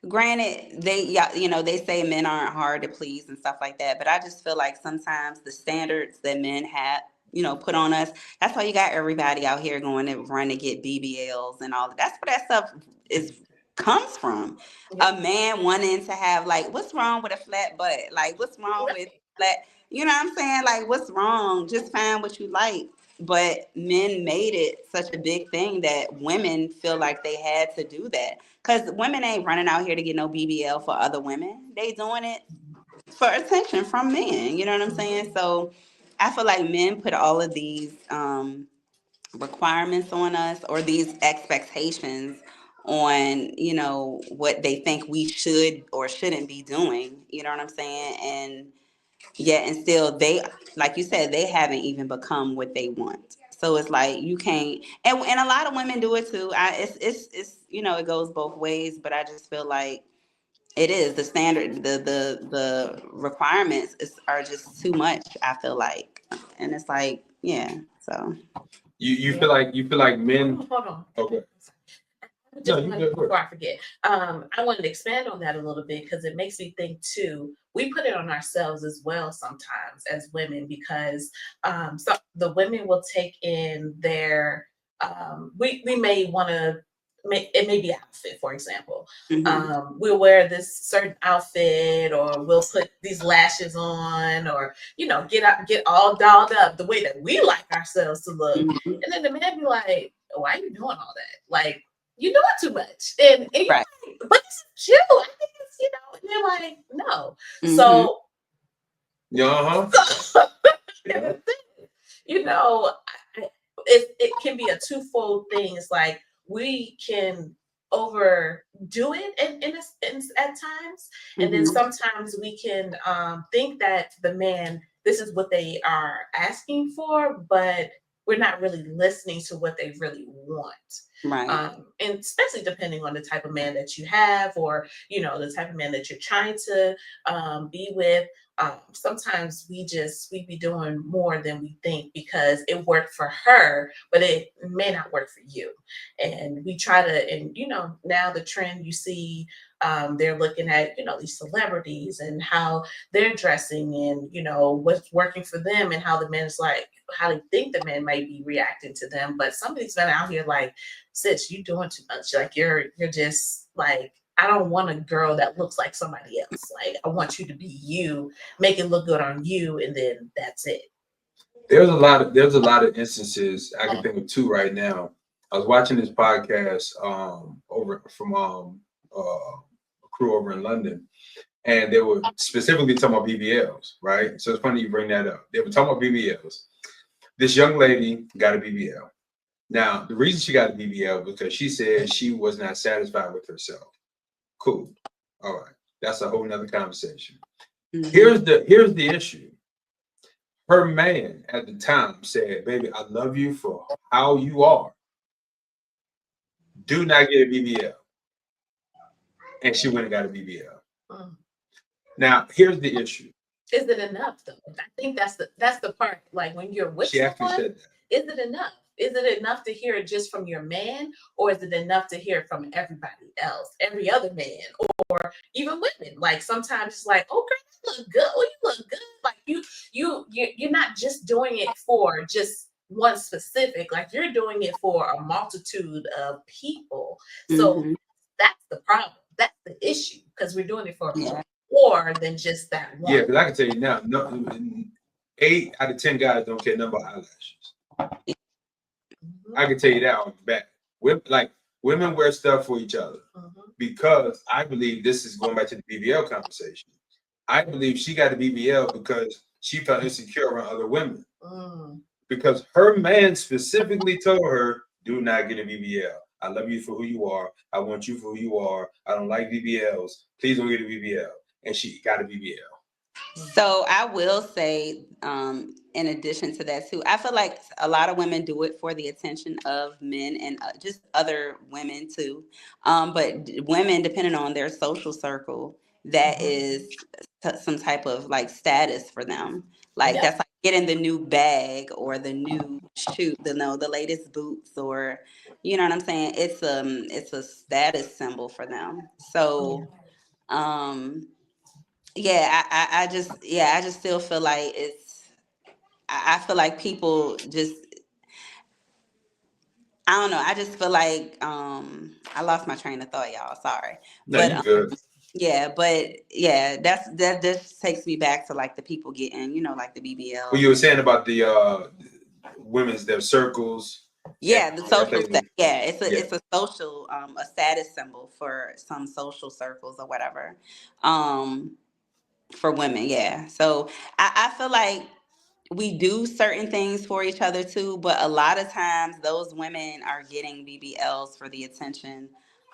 Speaker 4: granted, they say men aren't hard to please and stuff like that, but I just feel like sometimes the standards that men have, put on us, that's why you got everybody out here going to run to get BBLs and all that. That's where that stuff comes from. A man wanting to have, like, what's wrong with a flat butt? Like, what's wrong with flat, you know what I'm saying? Like, what's wrong? Just find what you like. but men made it such a big thing that women feel like they had to do that. Because women ain't running out here to get no BBL for other women. They doing it for attention from men. You know what I'm saying? So I feel like men put all of these requirements on us, or these expectations on, what they think we should or shouldn't be doing. You know what I'm saying? And still they, like you said, they haven't even become what they want. So it's like you can't, and a lot of women do it too. It's it goes both ways, but I just feel like it is the standard, the requirements are just too much, I feel like. And it's like, yeah, so
Speaker 2: You feel like men.
Speaker 3: Hold on.
Speaker 2: Okay.
Speaker 3: Before I forget, I wanted to expand on that a little bit because it makes me think too. We put it on ourselves as well sometimes as women, because so the women will take in their we may want to. It may be outfit, for example. We'll wear this certain outfit, or we'll put these lashes on, or get all dolled up the way that we like ourselves to look. And then the man be like, "Why are you doing all that? Like, you're doing too much." And you're
Speaker 4: right.
Speaker 3: like, "But this is chill. I think it's, and they're like, "No." So, so
Speaker 2: Yeah.
Speaker 3: it can be a twofold thing. It's like we can overdo it at times, and then sometimes we can think that the man, this is what they are asking for, but we're not really listening to what they really want.
Speaker 4: Right.
Speaker 3: And especially depending on the type of man that you have, or the type of man that you're trying to be with. Sometimes we be doing more than we think because it worked for her, but it may not work for you. And we try to, and now the trend you see, they're looking at these celebrities and how they're dressing, and what's working for them, and how the man is like, how they think the man might be reacting to them. But somebody's been out here like, "Sis, you doing too much. Like you're just like, I don't want a girl that looks like somebody else. Like, I want you to be you, make it look good on you, and then that's it."
Speaker 2: There's a lot of instances. I can think of two right now. I was watching this podcast over from a crew over in London, and they were specifically talking about BBLs, right? So it's funny you bring that up. They were talking about BBLs. This young lady got a BBL. Now, the reason she got a BBL was because she said she was not satisfied with herself. Cool. All right. That's a whole nother conversation. Here's the issue. Her man at the time said, "Baby, I love you for how you are. Do not get a BBL." And she went and got a BBL. Now, here's the issue.
Speaker 3: Is it enough though? I think that's the part. Like when you're with
Speaker 2: She actually
Speaker 3: someone,
Speaker 2: said that.
Speaker 3: is it enough? Is it enough to hear it just from your man, or is it enough to hear it from everybody else, every other man, or even women? Like sometimes it's like, "Oh, girl, you look good. Oh, you look good." Like you're not just doing it for just one specific. Like you're doing it for a multitude of people. So that's the problem. That's the issue, because we're doing it for more than just that one.
Speaker 2: Yeah, because I can tell you now, no, 8 out of 10 guys don't care nothing about eyelashes. I can tell you that on the back. Women wear stuff for each other, because I believe this is going back to the BBL conversation. I believe she got a BBL because she felt insecure around other women. Because her man specifically told her, "Do not get a BBL. I love you for who you are. I want you for who you are. I don't like BBLs. Please don't get a BBL." And she got a BBL.
Speaker 4: So I will say, in addition to that too, I feel like a lot of women do it for the attention of men and just other women too. But women, depending on their social circle, that is some type of like status for them. Like that's like getting the new bag or the new shoe, the latest boots, or you know what I'm saying. It's a status symbol for them. So. I just still feel like I feel like people just, I don't know. I just feel like, I lost my train of thought, y'all. Sorry.
Speaker 2: No,
Speaker 4: But,
Speaker 2: you good.
Speaker 4: that just takes me back to like the people getting, like the BBL.
Speaker 2: Well, you were saying about the women's their circles.
Speaker 4: Yeah,
Speaker 2: And
Speaker 4: the
Speaker 2: that
Speaker 4: social
Speaker 2: plays
Speaker 4: sta- yeah, it's
Speaker 2: yeah.
Speaker 4: a social a status symbol for some social circles or whatever. Um for women, yeah. So I feel like we do certain things for each other too, but a lot of times those women are getting BBLs for the attention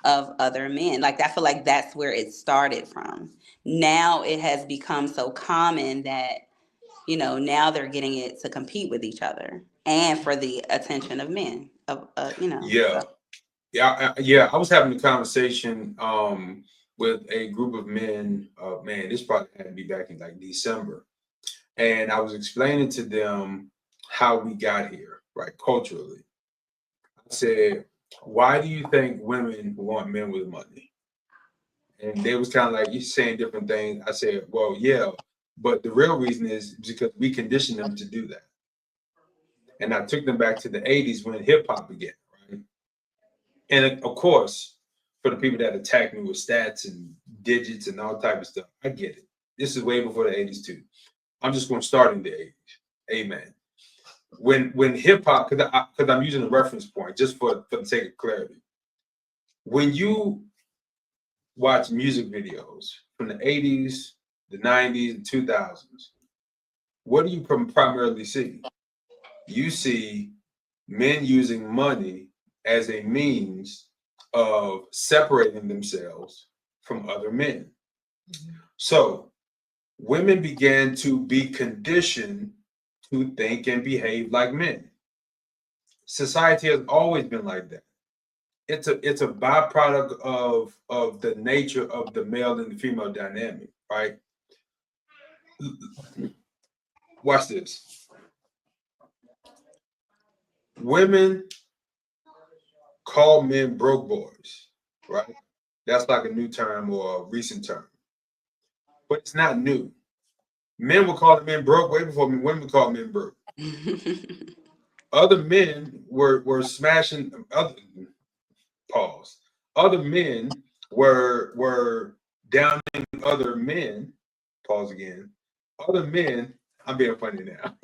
Speaker 4: of other men. Like I feel like that's where it started from. Now it has become so common that now they're getting it to compete with each other and for the attention of men.
Speaker 2: Yeah.
Speaker 4: So.
Speaker 2: Yeah. I was having a conversation with a group of men. Man, this probably had to be back in like December. And I was explaining to them how we got here, right, culturally. I said, why do you think women want men with money? And they was kind of like, you saying different things. I said, well, yeah, but the real reason is because we conditioned them to do that. And I took them back to the 80s when hip hop began, right? And of course, for the people that attack me with stats and digits and all type of stuff, I get it. This is way before the 80s too. I'm just going to start in the 80s. Amen. When hip hop, because I'm using a reference point just for the sake of clarity. When you watch music videos from the 80s, the 90s, and 2000s, what do you primarily see? You see men using money as a means of separating themselves from other men. So women began to be conditioned to think and behave like men. Society has always been like that. It's a byproduct of the nature of the male and the female dynamic, right? Watch this. Women call men broke boys, right? That's like a new term or a recent term, but it's not new. Men were calling men broke way before women called men broke. Other men were smashing other pause. Other men were downing other men. Pause again. Other men. I'm being funny now.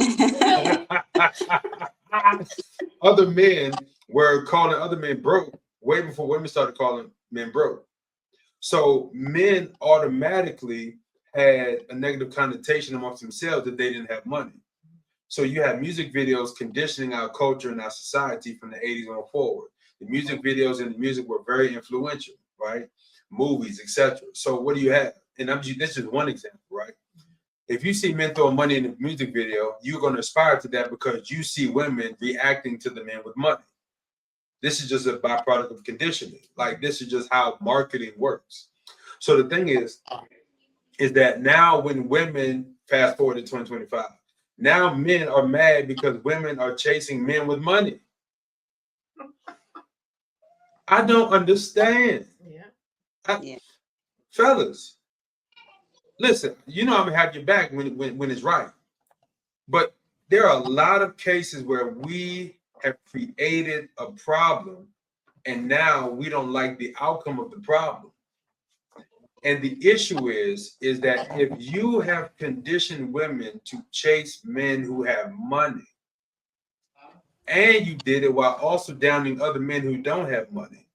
Speaker 2: Other men were calling other men broke way before women started calling men broke. So men automatically had a negative connotation amongst themselves that they didn't have money. So you have music videos conditioning our culture and our society from the 80s on forward. The music videos and the music were very influential, right? Movies, etc. So what do you have? And this is one example, right? If you see men throwing money in a music video, you're going to aspire to that because you see women reacting to the men with money. This is just a byproduct of conditioning. Like this is just how marketing works. So the thing is that now when women fast forward to 2025, now men are mad because women are chasing men with money. I don't understand.
Speaker 4: Yeah.
Speaker 2: Fellas, listen, I'm gonna have your back when it's right. But there are a lot of cases where we have created a problem and now we don't like the outcome of the problem. And the issue is that if you have conditioned women to chase men who have money, and you did it while also downing other men who don't have money,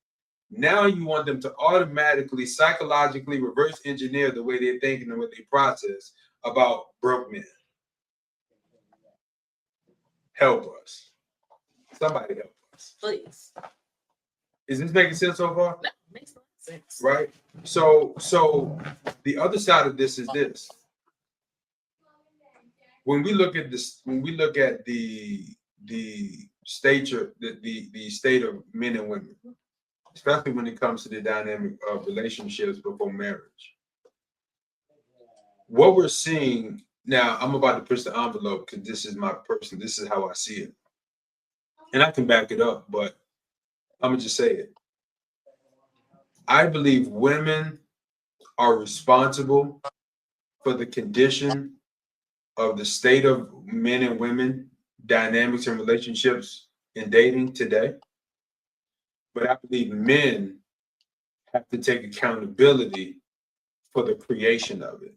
Speaker 2: now you want them to automatically, psychologically reverse engineer the way they're thinking and what they process about broke men. Help us. Somebody help us.
Speaker 3: Please.
Speaker 2: Is this making sense so far?
Speaker 3: That makes sense.
Speaker 2: Right? So the other side of this is this. When we look at this, when we look at the stature, the state of men and women, especially when it comes to the dynamic of relationships before marriage, what we're seeing now, I'm about to push the envelope because this is my person, this is how I see it. And I can back it up, but I'm gonna just say it. I believe women are responsible for the condition of the state of men and women dynamics and relationships in dating today. But I believe men have to take accountability for the creation of it.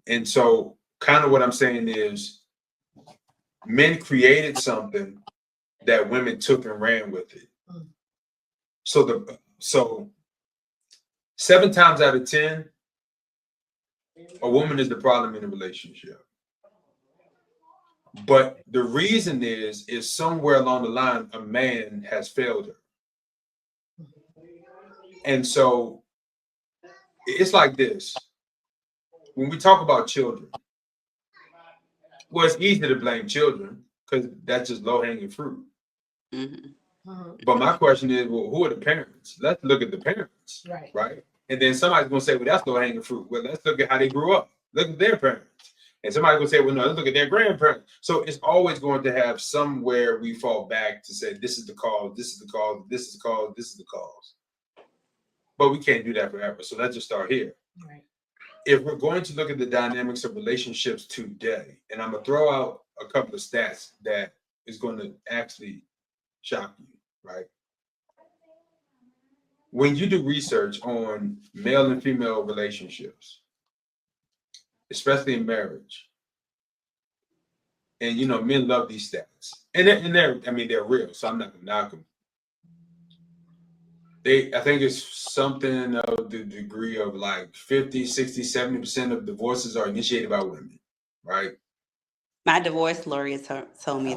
Speaker 2: And so kind of what I'm saying is men created something that women took and ran with it. So 7 times out of 10, a woman is the problem in a relationship. But the reason is somewhere along the line, a man has failed her. And so it's like this. When we talk about children, well, it's easy to blame children because that's just low-hanging fruit. But my question is, well, who are the parents? Let's look at the parents, right? And then somebody's going to say, well, that's low-hanging fruit. Well, let's look at how they grew up. Look at their parents. And somebody's going to say, well, no, let's look at their grandparents. So it's always going to have somewhere we fall back to say, this is the cause, this is the cause, this is the cause, this is the cause. But we can't do that forever. So let's just start here. Right. If we're going to look at the dynamics of relationships today, and I'm going to throw out a couple of stats that is going to actually shock you, right? When you do research on male and female relationships, especially in marriage, and men love these stats, and they're real, so I'm not going to knock them. I think it's something of the degree of like 50, 60, 70% of divorces are initiated by women, right?
Speaker 4: My divorce lawyer told me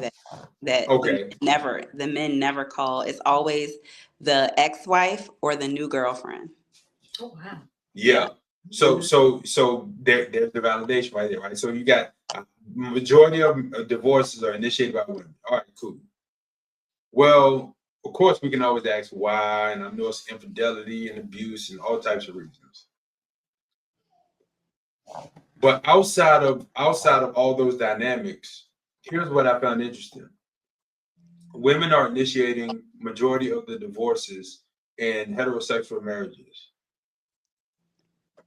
Speaker 4: that
Speaker 2: okay.
Speaker 4: the men never call. It's always the ex-wife or the new girlfriend.
Speaker 3: Oh wow.
Speaker 2: Yeah. So there's the validation right there, right? So you got majority of divorces are initiated by women. All right, cool. Well, of course, we can always ask why, and I know it's infidelity and abuse and all types of reasons. But outside of all those dynamics, here's what I found interesting. Women are initiating majority of the divorces in heterosexual marriages.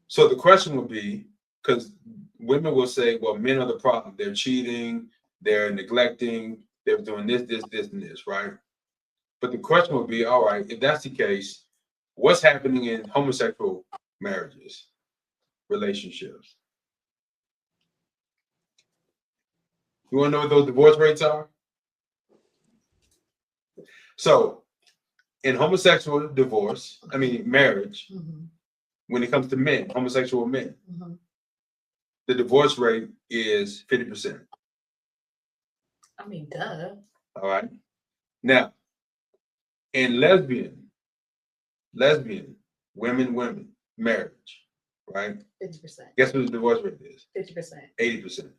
Speaker 2: So the question would be, because women will say, well, men are the problem. They're cheating, they're neglecting, they're doing this, and this, right? But the question would be, all right, if that's the case, what's happening in homosexual marriages, relationships? You want to know what those divorce rates are? So, in homosexual marriage, when it comes to men, homosexual men, the divorce rate is 50%.
Speaker 3: I mean, duh.
Speaker 2: All right. Now, in lesbian, women, marriage, right?
Speaker 3: 50%.
Speaker 2: Guess what the divorce rate is?
Speaker 3: 50%.
Speaker 2: 80%.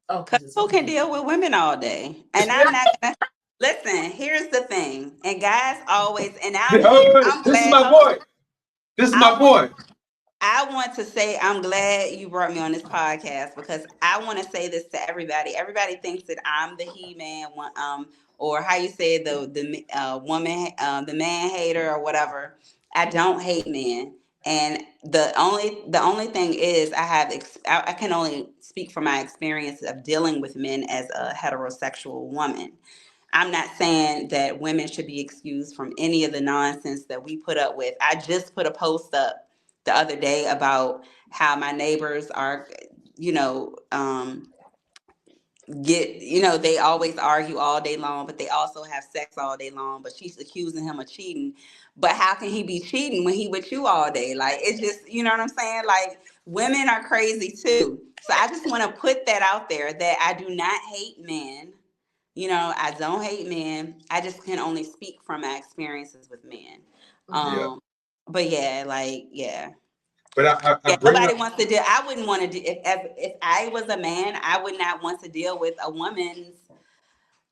Speaker 3: Oh,
Speaker 4: because who can deal with women all day? And I'm not gonna listen. Here's the thing, and guys always, and I'm glad.
Speaker 2: This is my boy. This is my boy.
Speaker 4: I want to say I'm glad you brought me on this podcast because I want to say this to everybody. Everybody thinks that I'm the he-man, or how you say the woman, the man hater or whatever. I don't hate men, and the only thing is I can only speak from my experience of dealing with men as a heterosexual woman. I'm not saying that women should be excused from any of the nonsense that we put up with. I just put a post up the other day about how my neighbors are, they always argue all day long, but they also have sex all day long. But she's accusing him of cheating. But how can he be cheating when he with you all day? Like, it's just, you know what I'm saying? Like, women are crazy too. So I just want to put that out there that I do not hate men. I don't hate men. I just can only speak from my experiences with men. But yeah.
Speaker 2: But
Speaker 4: nobody wants to deal. I wouldn't want to do if I was a man. I would not want to deal with a woman's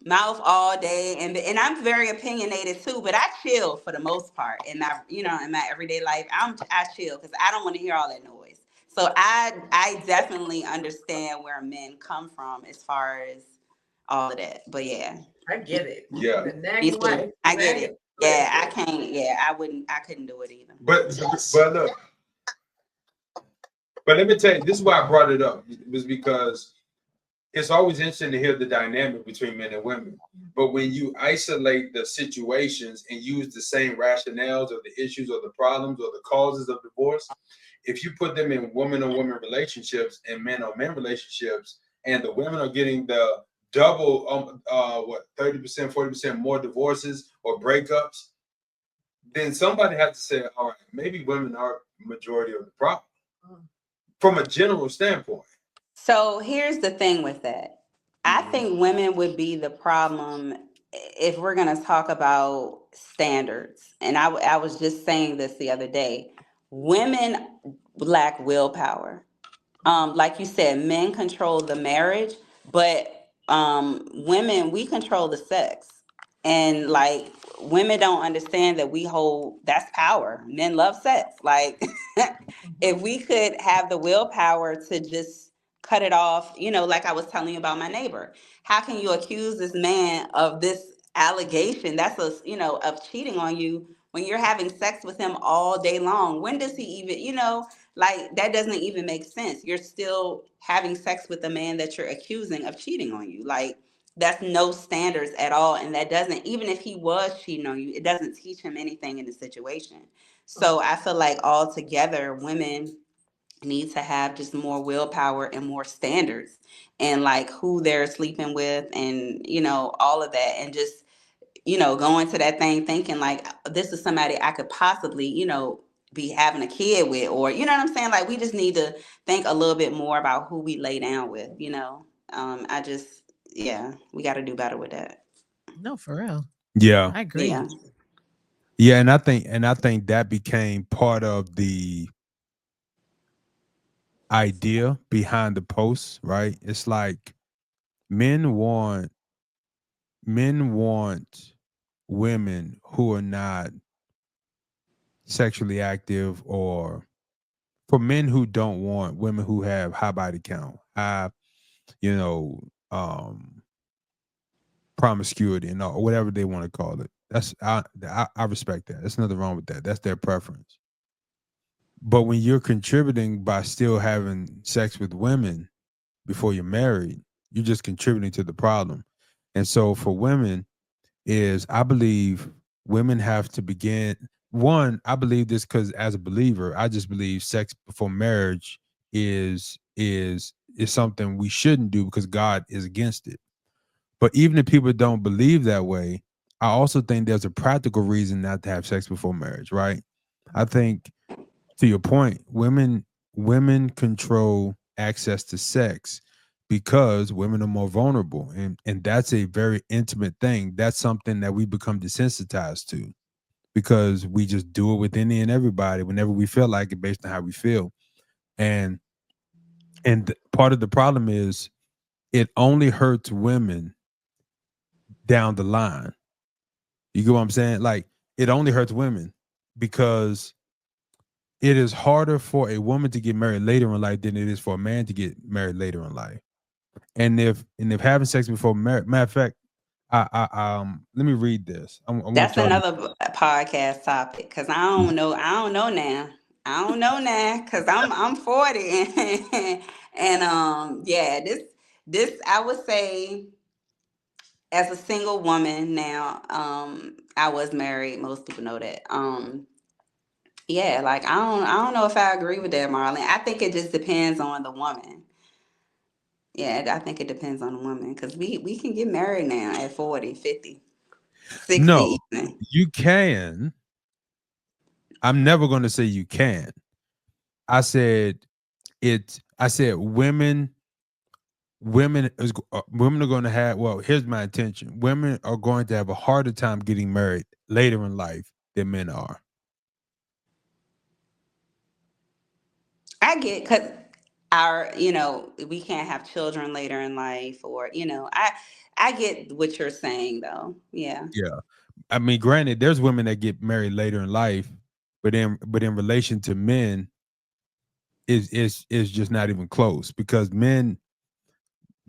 Speaker 4: mouth all day, and I'm very opinionated too. But I chill for the most part in my everyday life. I chill because I don't want to hear all that noise. So I definitely understand where men come from as far as all of that. But yeah,
Speaker 3: I get it.
Speaker 2: Yeah,
Speaker 4: I get it. Yeah, I can't. Yeah, I couldn't do it either.
Speaker 2: But look. But let me tell you, this is why I brought it up. It was because it's always interesting to hear the dynamic between men and women. But when you isolate the situations and use the same rationales or the issues or the problems or the causes of divorce, if you put them in woman on woman relationships and men on men relationships, and the women are getting the double, 30%, 40% more divorces or breakups, then somebody has to say, all right, maybe women are majority of the problem from a general standpoint.
Speaker 4: So here's the thing with that. I think women would be the problem if we're going to talk about standards. And I was just saying this the other day. Women lack willpower. Like you said, men control the marriage, but women, we control the sex. And like women don't understand that we hold that's power. Men love sex. Like if we could have the willpower to just cut it off, like I was telling you about my neighbor. How can you accuse this man of this allegation that's of cheating on you when you're having sex with him all day long? When does he even, like that doesn't even make sense. You're still having sex with the man that you're accusing of cheating on you. Like that's no standards at all. And that doesn't, even if he was cheating on you, it doesn't teach him anything in the situation. So I feel like altogether women need to have just more willpower and more standards and like who they're sleeping with and all of that, and just go into that thing thinking like this is somebody I could possibly be having a kid with, or you know what I'm saying, like we just need to think a little bit more about who we lay down with. I just we got to do better with that.
Speaker 5: No, for real.
Speaker 1: Yeah.
Speaker 5: I agree.
Speaker 1: Yeah, and I think that became part of the idea behind the post, right? It's like men want women who are not sexually active, or for men who don't want women who have high body count, high, you know, promiscuity and or whatever they want to call it. That's I respect that. There's nothing wrong with that. That's their preference. But when you're contributing by still having sex with women before you're married, you're just contributing to the problem. And so for women is, I believe women have to begin, one, I believe this because as a believer, I just believe sex before marriage is something we shouldn't do because God is against it. But even if people don't believe that way, I also think there's a practical reason not to have sex before marriage, right? I think, to your point, women control access to sex because women are more vulnerable, and that's a very intimate thing. That's something that we become desensitized to because we just do it with any and everybody whenever we feel like it based on how we feel. And part of the problem is it only hurts women down the line. You get what I'm saying? Like it only hurts women because it is harder for a woman to get married later in life than it is for a man to get married later in life. And if having sex before marriage, matter of fact, let me read this. I want
Speaker 4: That's
Speaker 1: y'all to,
Speaker 4: another podcast topic because I don't know now. I don't know now because I'm 40 and yeah, this I would say as a single woman now, I was married. Most people know that. Yeah, like I don't know if I agree with that, Marlon. I think it just depends on the woman. Yeah, I think it depends on the woman because we can get married now at 40, 50, 60
Speaker 1: no,
Speaker 4: even.
Speaker 1: you can. I'm never going to say you can. I said it. I said women are going to have. Well, here's my intention. Women are going to have a harder time getting married later in life than men are.
Speaker 4: I get because we can't have children later in life, or I get what you're saying though. Yeah.
Speaker 1: Yeah. I mean, granted, there's women that get married later in life, but in relation to men, is just not even close because men,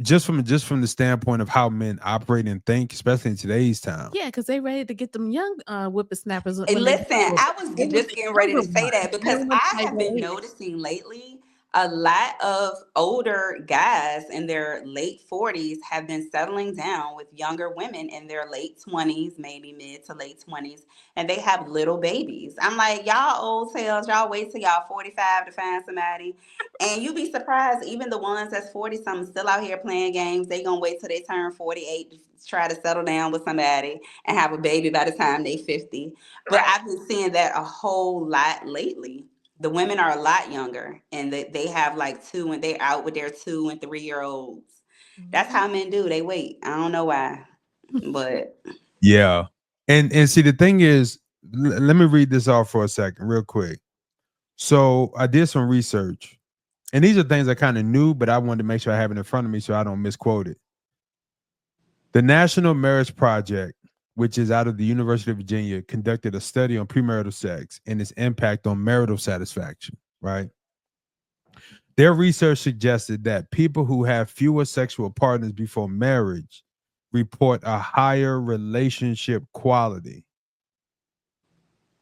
Speaker 1: just from the standpoint of how men operate and think, especially in today's time.
Speaker 5: Yeah, because they ready to get them young whippersnappers
Speaker 4: Hey,
Speaker 5: when they
Speaker 4: listen, I was
Speaker 5: they want
Speaker 4: just
Speaker 5: the
Speaker 4: getting ready to
Speaker 5: younger
Speaker 4: say
Speaker 5: ones.
Speaker 4: that
Speaker 5: They
Speaker 4: because
Speaker 5: don't want
Speaker 4: I
Speaker 5: the
Speaker 4: have been
Speaker 5: babies.
Speaker 4: noticing lately a lot of older guys in their late 40s have been settling down with younger women in their late 20s, maybe mid to late 20s, and they have little babies. I'm like, y'all old tails, y'all wait till y'all 45 to find somebody. And you be surprised, even the ones that's 40 something still out here playing games, they gonna wait till they turn 48 to try to settle down with somebody and have a baby by the time they 50. But I've been seeing that a whole lot lately. The women are a lot younger and they have like two and they're out with their 2 and 3 year olds. That's how men do. They wait. I don't know why, but
Speaker 2: Yeah. And see the thing is, let me read this off for a second, real quick. So I did some research, and these are things I kind of knew, but I wanted to make sure I have it in front of me so I don't misquote it. The National Marriage Project, which is out of the University of Virginia, conducted a study on premarital sex and its impact on marital satisfaction, right? Their research suggested that people who have fewer sexual partners before marriage report a higher relationship quality.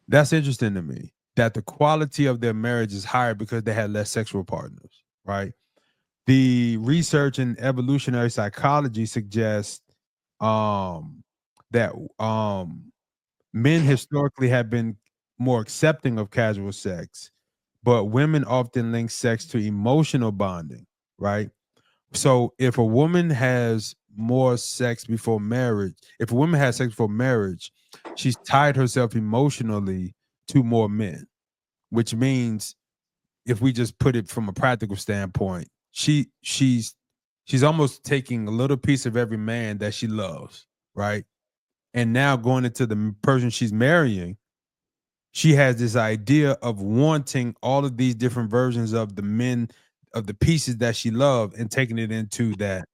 Speaker 2: That's interesting to me, that the quality of their marriage is higher because they had less sexual partners, right? The research in evolutionary psychology suggests that men historically have been more accepting of casual sex, but women often link sex to emotional bonding, right? So if a woman has more sex before marriage, if a woman has sex before marriage, she's tied herself emotionally to more men, which means if we just put it from a practical standpoint, she's almost taking a little piece of every man that she loves, right? And now going into the person she's marrying, she has this idea of wanting all of these different versions of the men, of the pieces that she loved, and taking it into that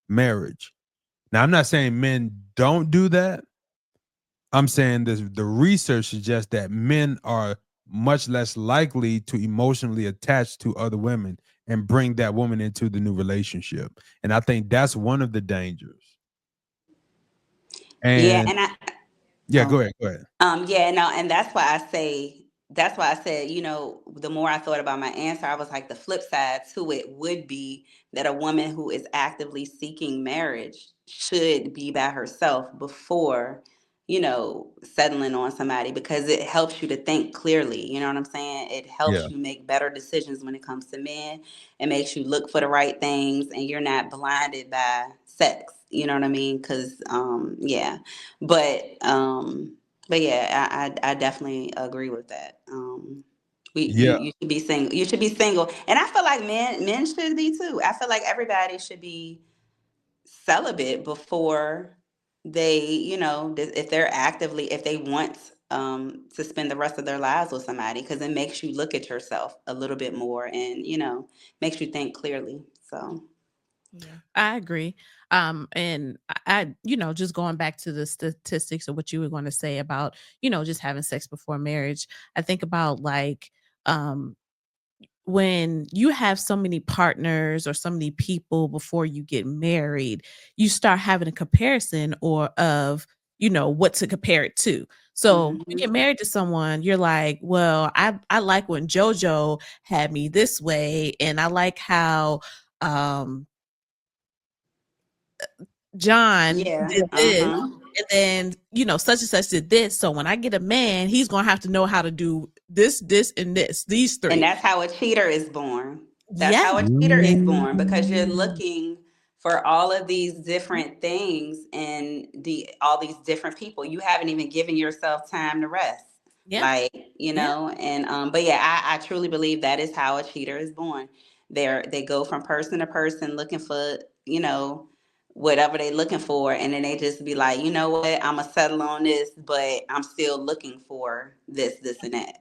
Speaker 2: marriage. Now, I'm not saying men don't do that. I'm saying this, the research suggests that men are much less likely to emotionally attach to other women and bring that woman into the new relationship. And I think that's one of the dangers.
Speaker 4: yeah,
Speaker 2: And
Speaker 4: and I
Speaker 2: yeah,
Speaker 4: oh
Speaker 2: go ahead, go ahead.
Speaker 4: yeah, no, and that's why I said, the more I thought about my answer, I was like, the flip side to it would be that a woman who is actively seeking marriage should be by herself before, settling on somebody because it helps you to think clearly. You know what I'm saying? It
Speaker 2: Yeah,
Speaker 4: helps you make better decisions when it comes to men. It makes you look for the right things and you're not blinded by sex. You know what I mean? Because, yeah. But yeah, I definitely agree with that.
Speaker 2: yeah,
Speaker 4: You should be single. You should be single, and I feel like men should be too. I feel like everybody should be celibate before they, if they want to spend the rest of their lives with somebody, because it makes you look at yourself a little bit more, and makes you think clearly. So
Speaker 5: Yeah, I agree. And just going back to the statistics of what you were going to say about, just having sex before marriage, I think about like, um, when you have so many partners or so many people before you get married, you start having a comparison or of, what to compare it to. So you
Speaker 4: hmm
Speaker 5: get married to someone, you're like, well, I like when JoJo had me this way, and I like how um John
Speaker 4: yeah,
Speaker 5: did this,
Speaker 4: uh-huh.
Speaker 5: and then, such and such did this. So when I get a man, he's gonna have to know how to do this, and this, these
Speaker 4: And
Speaker 5: three.
Speaker 4: that's how a cheater is born. That's
Speaker 5: Yeah.
Speaker 4: how a cheater
Speaker 5: And
Speaker 4: is born, because you're looking for all of these different things and all these different people. You haven't even given yourself time to rest.
Speaker 5: yeah,
Speaker 4: Like,
Speaker 5: yeah,
Speaker 4: and but yeah, I truly believe that is how a cheater is born. They go from person to person looking for, whatever they looking for, and then they just be like, you know what, I'ma settle on this, but I'm still looking for this and that.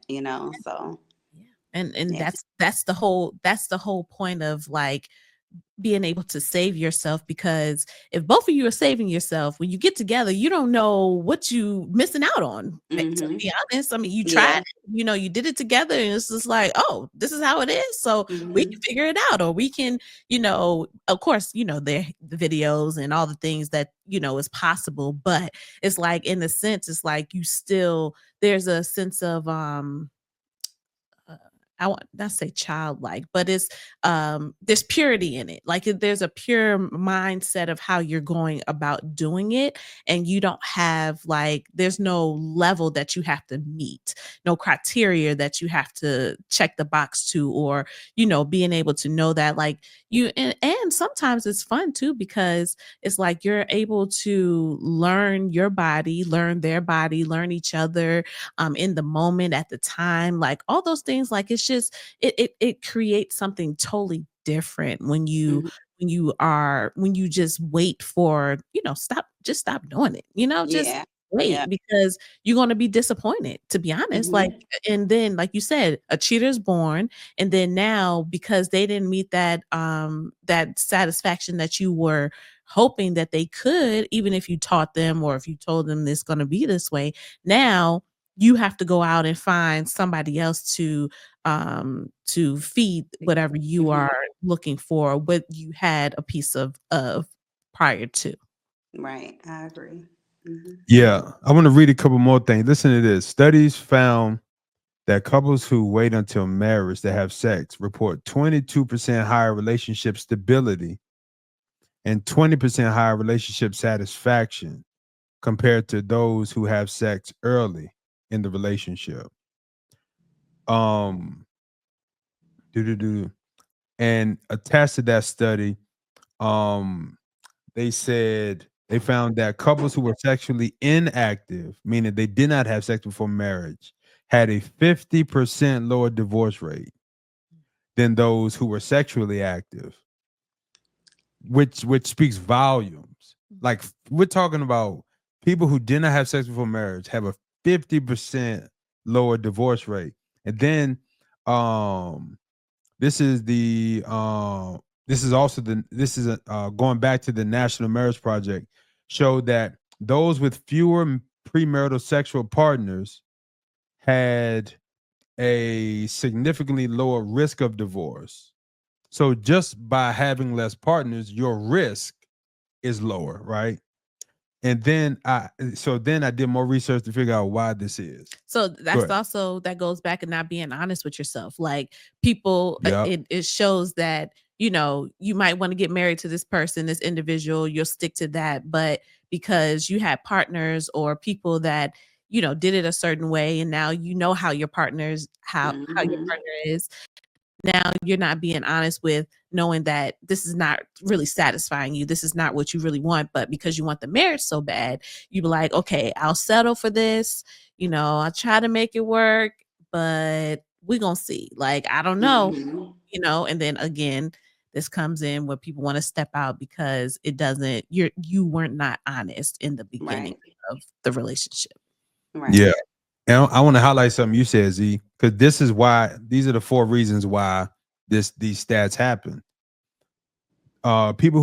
Speaker 4: So
Speaker 5: yeah. And
Speaker 4: yeah.
Speaker 5: that's the whole point of like being able to save yourself, because if both of you are saving yourself, when you get together, you don't know what you missing out on. To
Speaker 4: Mm-hmm.
Speaker 5: be honest, I mean, you tried
Speaker 4: Yeah.
Speaker 5: it, you did it together, and it's just like, oh, this is how it is. So we can
Speaker 4: Mm-hmm.
Speaker 5: figure it out, or we can, of course, the videos and all the things that is possible. But it's like, in a sense, it's like you still there's a sense of uh, I want not say childlike, but it's there's purity in it. Like there's a pure mindset of how you're going about doing it, and you don't have like there's no level that you have to meet, no criteria that you have to check the box to, or being able to know that like and sometimes it's fun too because it's like you're able to learn your body, learn their body, learn each other in the moment at the time, like all those things. Like it's just it creates something totally different when you
Speaker 4: Mhm.
Speaker 5: when you just wait for stop doing it, just
Speaker 4: Yeah.
Speaker 5: wait
Speaker 4: Yeah.
Speaker 5: because you're going to be disappointed, to be honest. Like,
Speaker 4: Mhm.
Speaker 5: and then like you said, a cheater's born, and then now because they didn't meet that satisfaction that you were hoping that they could, even if you taught them or if you told them it's going to be this way, now you have to go out and find somebody else to feed whatever you
Speaker 4: Mhm.
Speaker 5: are looking for, what you had a piece of prior to.
Speaker 4: Right. I agree. Mhm.
Speaker 2: Yeah, I want to read a couple more things. Listen to this. Studies found that couples who wait until marriage to have sex report 22% higher relationship stability and 20% higher relationship satisfaction compared to those who have sex early in the relationship. Um, doo-doo-doo. And attached to that study, um, they said they found that couples who were sexually inactive, meaning they did not have sex before marriage, had a 50% lower divorce rate than those who were sexually active, which speaks volumes. Like we're talking about people who did not have sex before marriage have a 50% lower divorce rate. And then um this is the this is also the this is going back to the National Marriage Project, showed that those with fewer premarital sexual partners had a significantly lower risk of divorce. So just by having less partners, your risk is lower, right? And then I did more research to figure out why this is.
Speaker 5: So
Speaker 2: Go
Speaker 5: that's
Speaker 2: ahead.
Speaker 5: also that goes back and not being honest with yourself. Like people,
Speaker 2: Yeah.
Speaker 5: it shows that you might want to get married to this person, this individual. You'll stick to that, but because you had partners or people that did it a certain way, and now you know how your partners how your
Speaker 4: Mhm.
Speaker 5: partner is. Now you're not being honest with knowing that this is not really satisfying you. This is not what you really want, but because you want the marriage so bad, you be like, okay, I'll settle for this. I'll try to make it work, but we're gonna see. Like, I don't know,
Speaker 4: Mhm.
Speaker 5: and then again, this comes in where people want to step out because it doesn't you weren't not honest in the beginning
Speaker 4: Right.
Speaker 5: of the relationship.
Speaker 4: Right.
Speaker 2: Yeah. And I want to highlight something you said, Z, because this is why these are the four reasons why these stats happen. People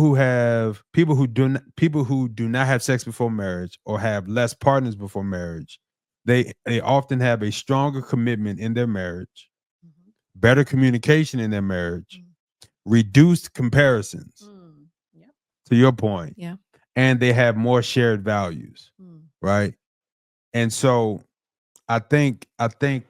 Speaker 2: who do not have sex before marriage or have less partners before marriage, they often have a stronger commitment in their marriage,
Speaker 5: Mhm.
Speaker 2: better communication in their marriage,
Speaker 5: Mm.
Speaker 2: reduced comparisons,
Speaker 5: Yep.
Speaker 2: to your point,
Speaker 5: Yeah.
Speaker 2: and they have more shared values,
Speaker 5: Mm.
Speaker 2: right? And so I think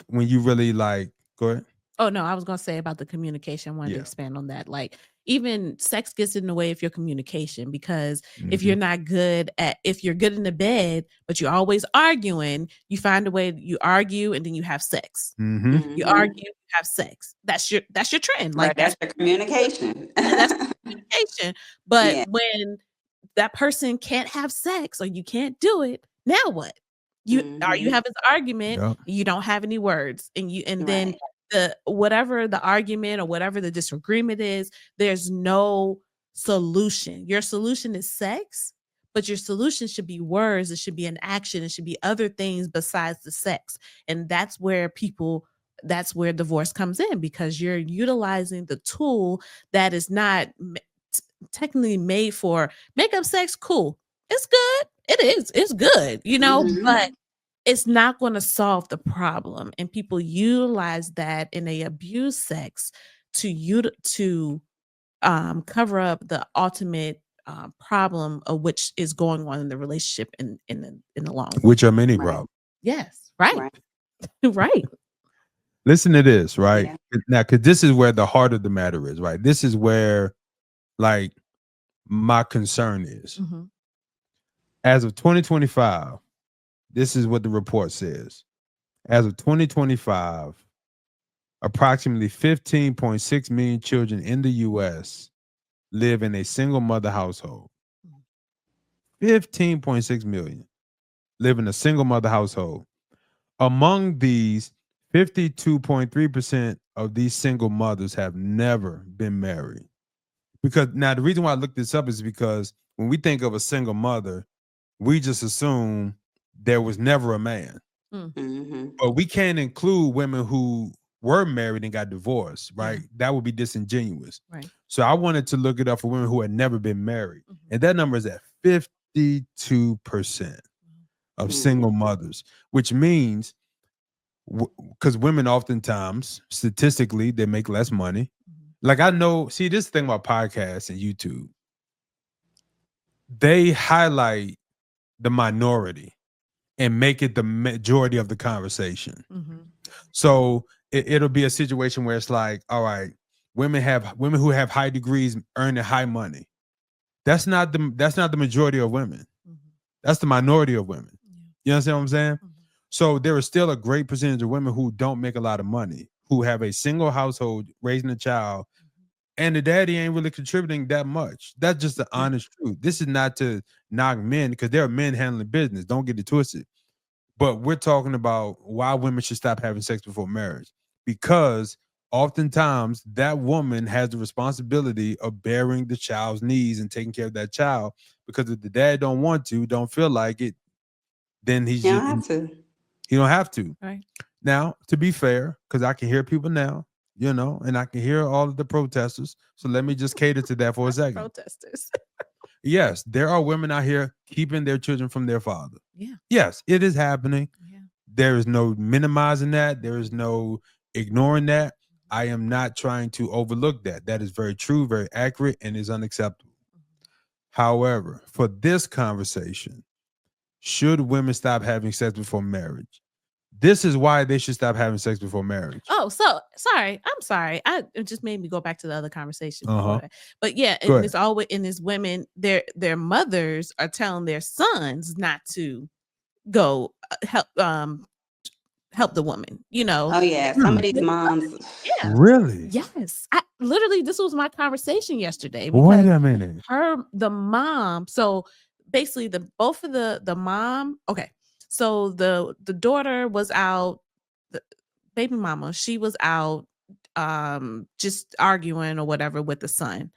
Speaker 2: when you really like, go ahead.
Speaker 5: Oh, no, I was gonna say about the communication, I wanted to
Speaker 2: Yeah.
Speaker 5: expand on that. Like, even sex gets in the way of your communication because
Speaker 2: Mhm.
Speaker 5: if you're good in the bed, but you're always arguing, you find a way you argue and then you have sex.
Speaker 2: Mhm.
Speaker 5: You
Speaker 4: Mhm.
Speaker 5: argue, you have sex. That's your trend.
Speaker 4: Right.
Speaker 5: Like,
Speaker 4: That's the communication.
Speaker 5: that's communication. But
Speaker 4: Yeah.
Speaker 5: when that person can't have sex or you can't do it, now what? You
Speaker 4: Mhm.
Speaker 5: have this argument,
Speaker 2: Yep.
Speaker 5: you don't have any words, and then
Speaker 4: Right.
Speaker 5: the whatever the argument or whatever the disagreement is, there's no solution. Your solution is sex, but your solution should be words, it should be an action, it should be other things besides the sex. And that's where divorce comes in because you're utilizing the tool that is not technically made for makeup sex. Cool, it's good, it's good, but
Speaker 4: Mhm.
Speaker 5: it's not going to solve the problem, and people utilize that and they abuse sex to cover up the ultimate problem of which is going on in the relationship in the long run.
Speaker 2: Which are many
Speaker 4: Right.
Speaker 2: problems.
Speaker 5: Yes, right.
Speaker 4: Right.
Speaker 5: Right.
Speaker 2: Listen to this, right?
Speaker 4: Yeah.
Speaker 2: Now, because this is where the heart of the matter is, right? This is where, like, my concern is.
Speaker 5: Mm-hmm.
Speaker 2: As of 2025, this is what the report says. As of 2025, approximately 15.6 million children in the U.S. live in a single mother household. 15.6 million live in a single mother household. Among these, 52.3% of these single mothers have never been married. Because now the reason why I looked this up is because when we think of a single mother, we just assume there was never a man.
Speaker 4: Mm-hmm.
Speaker 2: But we can't include women who were married and got divorced, right?
Speaker 5: Yeah.
Speaker 2: That would be disingenuous.
Speaker 5: Right.
Speaker 2: So I wanted to look it up for women who had never been married.
Speaker 5: Mm-hmm.
Speaker 2: And that number is at 52% of single mothers, which means because women oftentimes, statistically, they make less money. Like I know, see, this thing about podcasts and YouTube, they highlight the minority and make it the majority of the conversation.
Speaker 5: Mm-hmm.
Speaker 2: So it'll be a situation where it's like, all right, women who have high degrees earning high money. That's not the majority of women.
Speaker 5: Mm-hmm.
Speaker 2: That's the minority of women.
Speaker 5: Yeah.
Speaker 2: You understand what I'm saying?
Speaker 5: Mm-hmm.
Speaker 2: So there is still a great percentage of women who don't make a lot of money, who have a single household raising a child, and the daddy ain't really contributing that much. That's just the honest truth. This is not to knock men because there are men handling business. Don't get it twisted. But we're talking about why women should stop having sex before marriage. Because oftentimes that woman has the responsibility of bearing the child's needs and taking care of that child. Because if the dad don't want to, don't feel like it, then
Speaker 4: You don't have to.
Speaker 2: he don't have to.
Speaker 5: Right.
Speaker 2: Now, to be fair, because I can hear people now, and I can hear all of the protesters. So let me just cater to that for a second.
Speaker 5: Protesters.
Speaker 2: Yes, there are women out here keeping their children from their father.
Speaker 5: Yeah.
Speaker 2: Yes, it is happening.
Speaker 5: Yeah.
Speaker 2: There is no minimizing that. There is no ignoring that. I am not trying to overlook that. That is very true, very accurate, and is unacceptable. However, for this conversation, should women stop having sex before marriage? This is why they should stop having sex before marriage.
Speaker 5: Oh, so sorry. I'm sorry. It just made me go back to the other conversation before
Speaker 2: Uh-huh.
Speaker 5: that. But yeah,
Speaker 2: Go
Speaker 5: and it's
Speaker 2: ahead.
Speaker 5: always and it's women. Their mothers are telling their sons not to go help the woman.
Speaker 4: Oh yeah, some of
Speaker 2: Really?
Speaker 4: these moms.
Speaker 5: Yeah.
Speaker 2: Really?
Speaker 5: Yes. I literally this was my conversation yesterday
Speaker 2: Wait
Speaker 5: because
Speaker 2: a minute.
Speaker 5: the mom, so basically both of the mom, okay. So the daughter was out, the baby mama, she was out just arguing or whatever with the son.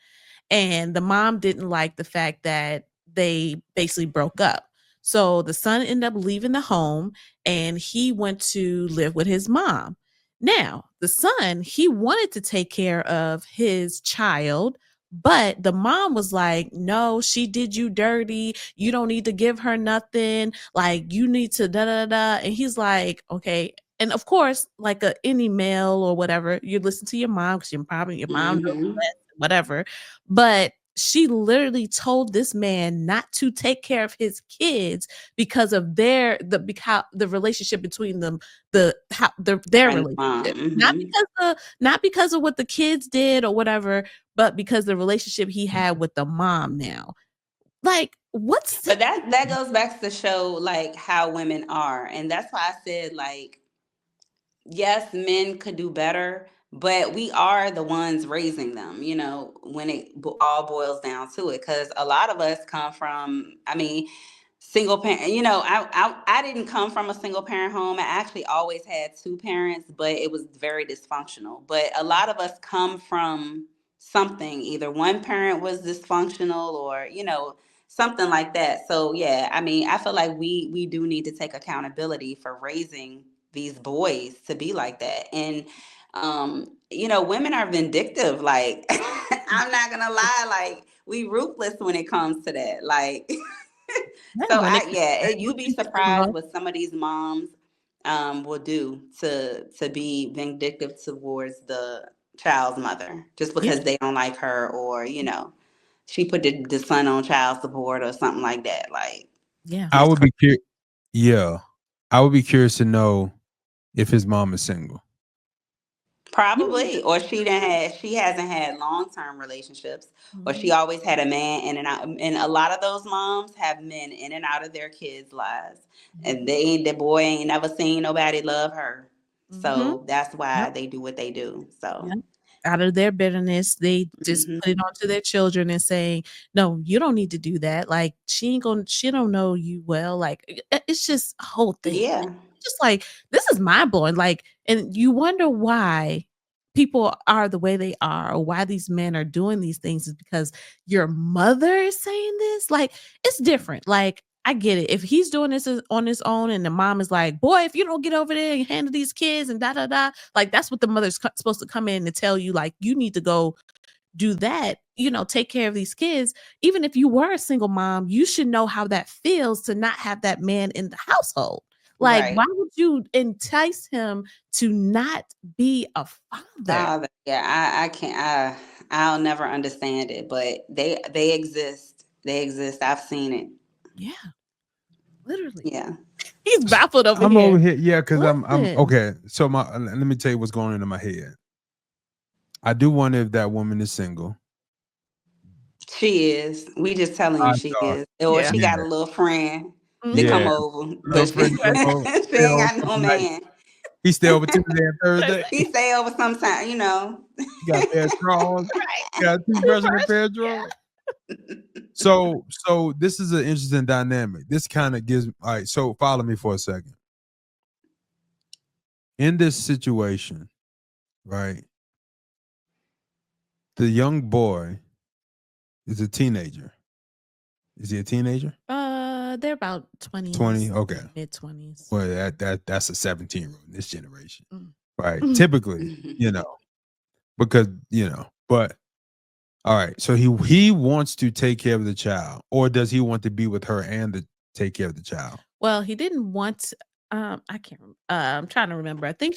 Speaker 5: And the mom didn't like the fact that they basically broke up. So the son ended up leaving the home and he went to live with his mom. Now, the son, he wanted to take care of his child, but the mom was like, no, she did you dirty. You don't need to give her nothing. Like, you need to da da da. And he's like, okay. And of course, like any male or whatever, you listen to your mom because your mom knows
Speaker 4: Mhm.
Speaker 5: best, whatever. But she literally told this man not to take care of his kids because of the relationship between them, their
Speaker 4: And mom.
Speaker 5: relationship.
Speaker 4: Mhm.
Speaker 5: Not because of what the kids did or whatever, but because the relationship he had with the mom now. Like, what's
Speaker 4: But that goes back to show like how women are, and that's why I said like yes, men could do better, but we are the ones raising them, when it all boils down to it. Because a lot of us come from, I mean, single parent, I didn't come from a single parent home. I actually always had two parents, but it was very dysfunctional. But a lot of us come from something, either one parent was dysfunctional or, something like that. So yeah, I mean, I feel like we do need to take accountability for raising these boys to be like that. And women are vindictive. Like I'm not gonna lie, like we ruthless when it comes to that. Like so
Speaker 5: when it
Speaker 4: you'd be
Speaker 5: comes to
Speaker 4: surprised
Speaker 5: love?
Speaker 4: what some of these moms will do to be vindictive towards the child's mother just
Speaker 5: Yeah.
Speaker 4: because they don't like her, or she put the son on child support or something like that. Like
Speaker 5: Yeah.
Speaker 2: I
Speaker 4: that's
Speaker 2: would be curious. Yeah. I would be curious to know if his mom is single.
Speaker 4: Probably, or she hasn't had long-term relationships, or she
Speaker 5: Mhm.
Speaker 4: always had a man in and out. And a lot of those moms have men in and out of their kids' lives, and
Speaker 5: Mhm.
Speaker 4: the boy ain't never seen nobody love her.
Speaker 5: Mhm.
Speaker 4: So that's why
Speaker 5: Yep.
Speaker 4: they do what they do. So,
Speaker 5: Yep. Out of their bitterness, they just
Speaker 4: hmm
Speaker 5: put it onto their children and saying, "No, you don't need to do that. Like she don't know you well." Like it's just a whole thing.
Speaker 4: yeah,
Speaker 5: Just like this is mind blowing. Like, and you wonder why people are the way they are, or why these men are doing these things is because your mother is saying this. Like, it's different. Like, I get it. If he's doing this on his own, and the mom is like, "Boy, if you don't get over there and handle these kids and da da da," like that's what the mother's supposed to come in and tell you. Like, you need to go do that, take care of these kids. Even if you were a single mom, you should know how that feels to not have that man in the household. Like, why
Speaker 4: right.
Speaker 5: would you entice him to not be a father?
Speaker 4: Father, yeah, I can't. I'll never understand it, but they exist. They exist. I've seen it.
Speaker 5: Yeah, literally.
Speaker 4: Yeah.
Speaker 5: He's baffled over
Speaker 2: I'm over
Speaker 5: here.
Speaker 2: here, yeah, because I'm
Speaker 5: Listen.
Speaker 2: okay. So let me tell you what's going on in my head. I do wonder if that woman is single.
Speaker 4: She is. We just telling
Speaker 2: I
Speaker 4: you she
Speaker 2: thought,
Speaker 4: is. Or
Speaker 5: Yeah.
Speaker 4: she
Speaker 2: yeah,
Speaker 4: got a little friend to
Speaker 5: Mhm.
Speaker 4: come
Speaker 2: yeah.
Speaker 4: over,
Speaker 2: Little
Speaker 4: but she,
Speaker 2: friend come over,
Speaker 4: she
Speaker 2: stay
Speaker 4: ain't
Speaker 2: over
Speaker 4: got no
Speaker 2: some night.
Speaker 4: man.
Speaker 2: He stay over Tuesday and
Speaker 5: That's
Speaker 2: Thursday.
Speaker 4: He stay over sometime.
Speaker 2: He got a pair of drawers.
Speaker 5: right.
Speaker 2: Got a toothbrush and a pair of
Speaker 5: Yeah.
Speaker 2: drawers. So this is an interesting dynamic. This kind of gives all right. So follow me for a second. In this situation, right? The young boy is a teenager. Is he a teenager?
Speaker 5: They're about
Speaker 2: 20.
Speaker 5: 20s,
Speaker 2: Okay.
Speaker 5: mid-20s.
Speaker 2: Well, that's a 17-year-old in this generation.
Speaker 5: Mm.
Speaker 2: Right.
Speaker 5: Mhm.
Speaker 2: Typically, because but all right. So he wants to take care of the child, or does he want to be with her and to take care of the child?
Speaker 5: Well, he didn't want I can't I'm trying to remember. I think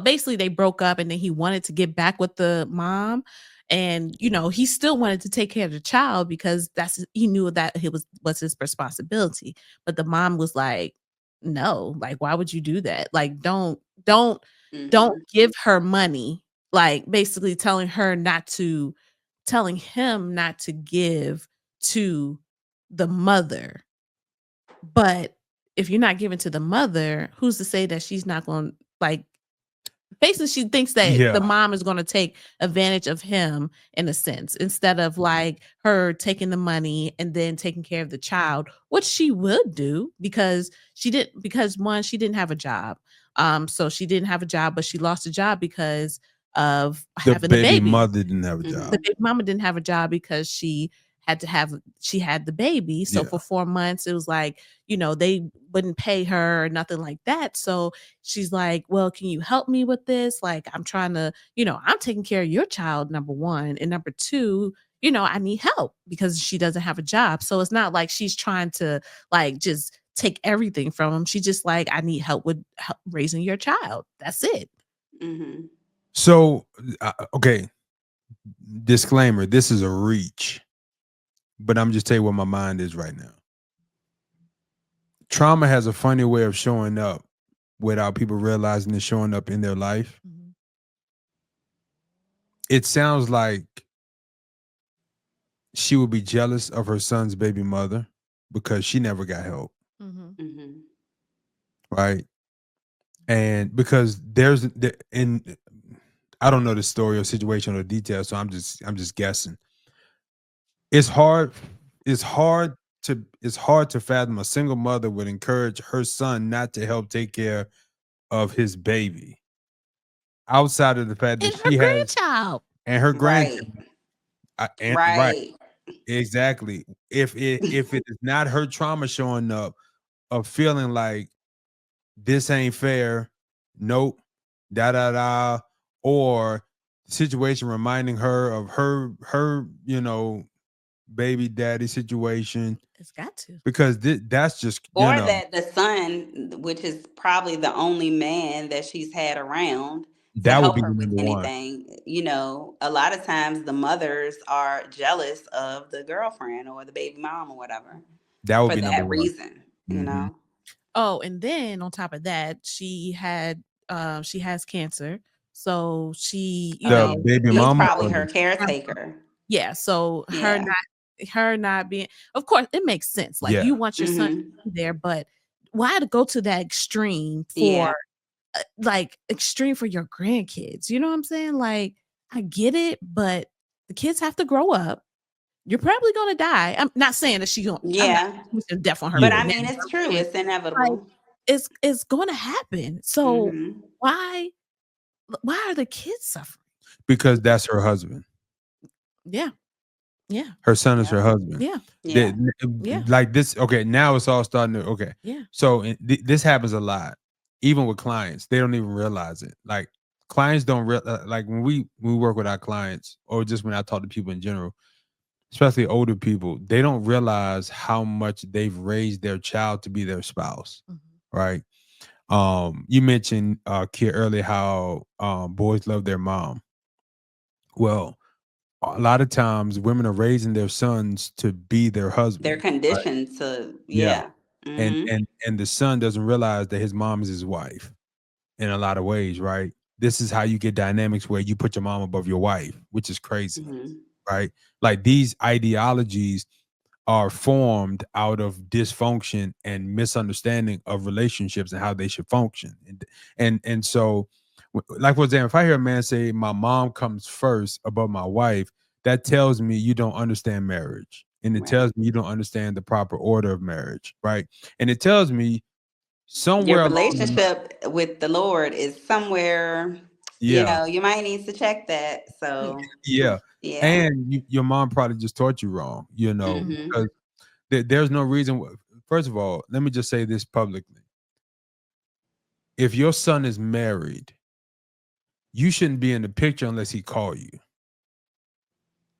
Speaker 5: basically they broke up and then he wanted to get back with the mom and he still wanted to take care of the child because he knew that it was his responsibility. But the mom was like, "No, like why would you do that? Like don't don't
Speaker 4: hmm
Speaker 5: give her money." Like basically telling him not to give to the mother, but if you're not giving to the mother, who's to say that she's not going to like basically she thinks that the
Speaker 2: Yeah.
Speaker 5: mom is going to take advantage of him in a sense instead of like her taking the money and then taking care of the child, which she would do because one, she didn't have a job. So she didn't have a job, but she lost a job because of
Speaker 2: The
Speaker 5: having a
Speaker 2: baby
Speaker 5: baby.
Speaker 2: mother didn't have a
Speaker 5: The
Speaker 2: job.
Speaker 4: hmm
Speaker 5: baby mama didn't have a job because she had the baby. So
Speaker 2: Yeah.
Speaker 5: for 4 months, it was like, they wouldn't pay her or nothing like that. So she's like, "Well, can you help me with this? Like, I'm trying to, I'm taking care of your child, number one. And number two, I need help because she doesn't have a job." So it's not like she's trying to like just take everything from him. She just like, "I need help with raising your child." That's it.
Speaker 4: hmm
Speaker 2: So okay, disclaimer, this is a reach, but I'm just tell you what my mind is right now. Trauma has a funny way of showing up without people realizing it's showing up in their life.
Speaker 5: Mhm,
Speaker 2: It sounds like she would be jealous of her son's baby mother because she never got help,
Speaker 5: mhm,
Speaker 4: hmm
Speaker 2: right? And because and I don't know the story or situation or details, so I'm just guessing. It's hard. It's hard to fathom a single mother would encourage her son not to help take care of his baby, outside of the fact
Speaker 5: and
Speaker 2: that
Speaker 5: her
Speaker 2: she has
Speaker 5: grandchild.
Speaker 2: and her
Speaker 4: Right.
Speaker 2: grandchildren. And right,
Speaker 4: Right.
Speaker 2: exactly. If it is not her trauma showing up of feeling like this ain't fair, nope, da da da, or situation reminding her of her baby daddy situation,
Speaker 5: It's got to.
Speaker 2: because that's just
Speaker 4: Or that the son, which is probably the only man that she's had around to
Speaker 2: that would
Speaker 4: help
Speaker 2: be
Speaker 4: her
Speaker 2: the
Speaker 4: with
Speaker 2: number one.
Speaker 4: anything, a lot of times the mothers are jealous of the girlfriend or the baby mom or whatever
Speaker 2: That would
Speaker 4: for
Speaker 2: be number
Speaker 4: that
Speaker 2: one.
Speaker 4: reason,
Speaker 2: Hmm.
Speaker 5: Oh, and then on top of that, she has cancer. So she, you
Speaker 2: The
Speaker 5: know,
Speaker 2: baby
Speaker 4: He's
Speaker 2: mama
Speaker 4: probably
Speaker 2: or
Speaker 4: her
Speaker 2: the
Speaker 4: caretaker.
Speaker 5: yeah. So
Speaker 4: Yeah.
Speaker 5: her not being, of course, it makes sense. Like
Speaker 2: yeah.
Speaker 5: you want your son to
Speaker 4: Mm-hmm.
Speaker 5: be there, but why to go to that extreme
Speaker 4: Yeah.
Speaker 5: for like extreme for your grandkids? You know what I'm saying? Like I get it, but the kids have to grow up. You're probably gonna die. I'm not saying that she going I'm not
Speaker 4: Yeah.
Speaker 5: wishing death on her
Speaker 4: But
Speaker 2: Yeah.
Speaker 4: I
Speaker 5: now.
Speaker 4: mean, it's
Speaker 5: I'm
Speaker 4: true.
Speaker 5: saying
Speaker 4: It's
Speaker 5: like
Speaker 4: inevitable.
Speaker 5: it's gonna happen. So
Speaker 4: Mm-hmm.
Speaker 5: why why are the kids suffering?
Speaker 2: Because that's her husband.
Speaker 5: Yeah, yeah,
Speaker 2: Her son is
Speaker 4: Yep.
Speaker 2: her husband.
Speaker 5: yeah,
Speaker 4: Yeah.
Speaker 5: yeah,
Speaker 2: Like this. Okay, now it's all starting to. Okay,
Speaker 5: yeah.
Speaker 2: so this happens a lot, even with clients. They don't even realize it. Like clients don't like when we work with our clients, or just when I talk to people in general, especially older people. They don't realize how much they've raised their child to be their spouse,
Speaker 5: Mhm.
Speaker 2: right? You mentioned Kia earlier how boys love their mom. Well, a lot of times women are raising their sons to be their
Speaker 4: They're
Speaker 2: husband. Right?
Speaker 4: conditioned to,
Speaker 2: Yeah.
Speaker 4: yeah.
Speaker 2: And
Speaker 4: Mm-hmm.
Speaker 2: and the son doesn't realize that his mom is his wife in a lot of ways, right? This is how you get dynamics where you put your mom above your wife, which is crazy,
Speaker 4: Mm-hmm.
Speaker 2: right? Like these ideologies are formed out of dysfunction and misunderstanding of relationships and how they should function. And so like for example, if I hear a man say my mom comes first above my wife, that tells me you don't understand marriage. And it
Speaker 4: Right.
Speaker 2: tells me you don't understand the proper order of marriage, right? And it tells me
Speaker 4: Your
Speaker 2: somewhere along the line,
Speaker 4: relationship with the Lord is somewhere,
Speaker 2: yeah,
Speaker 4: you might need to check that.
Speaker 5: Yeah.
Speaker 4: So,
Speaker 2: yeah.
Speaker 4: yeah.
Speaker 2: And your mom probably just taught you wrong,
Speaker 5: Mhm.
Speaker 4: Mm-hmm.
Speaker 2: because there's no reason. First of all, let me just say this publicly. If your son is married, you shouldn't be in the picture unless he call you.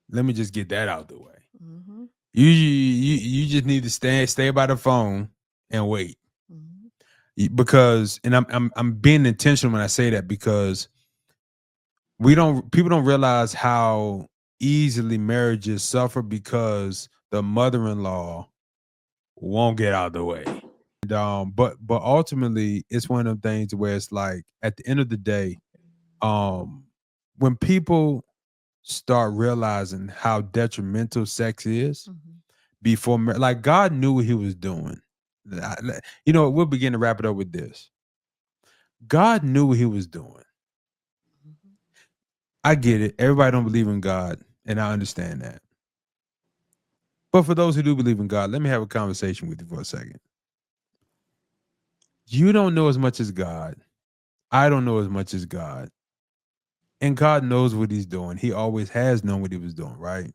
Speaker 2: Let me just get that out the way.
Speaker 5: Mhm.
Speaker 2: You just need to stay by the phone and wait.
Speaker 5: Mhm.
Speaker 2: Because and I'm being intentional when I say that, because people don't realize how easily marriages suffer because the mother-in-law won't get out of the way. And but ultimately it's one of them things where it's like at the end of the day, when people start realizing how detrimental sex is
Speaker 5: Mhm.
Speaker 2: before like God knew what he was doing. We'll begin to wrap it up with this. God knew what he was doing.
Speaker 5: Mhm.
Speaker 2: I get it. Everybody don't believe in God, and I understand that. But for those who do believe in God, let me have a conversation with you for a second. You don't know as much as God. I don't know as much as God. And God knows what he's doing. He always has known what he was doing, right?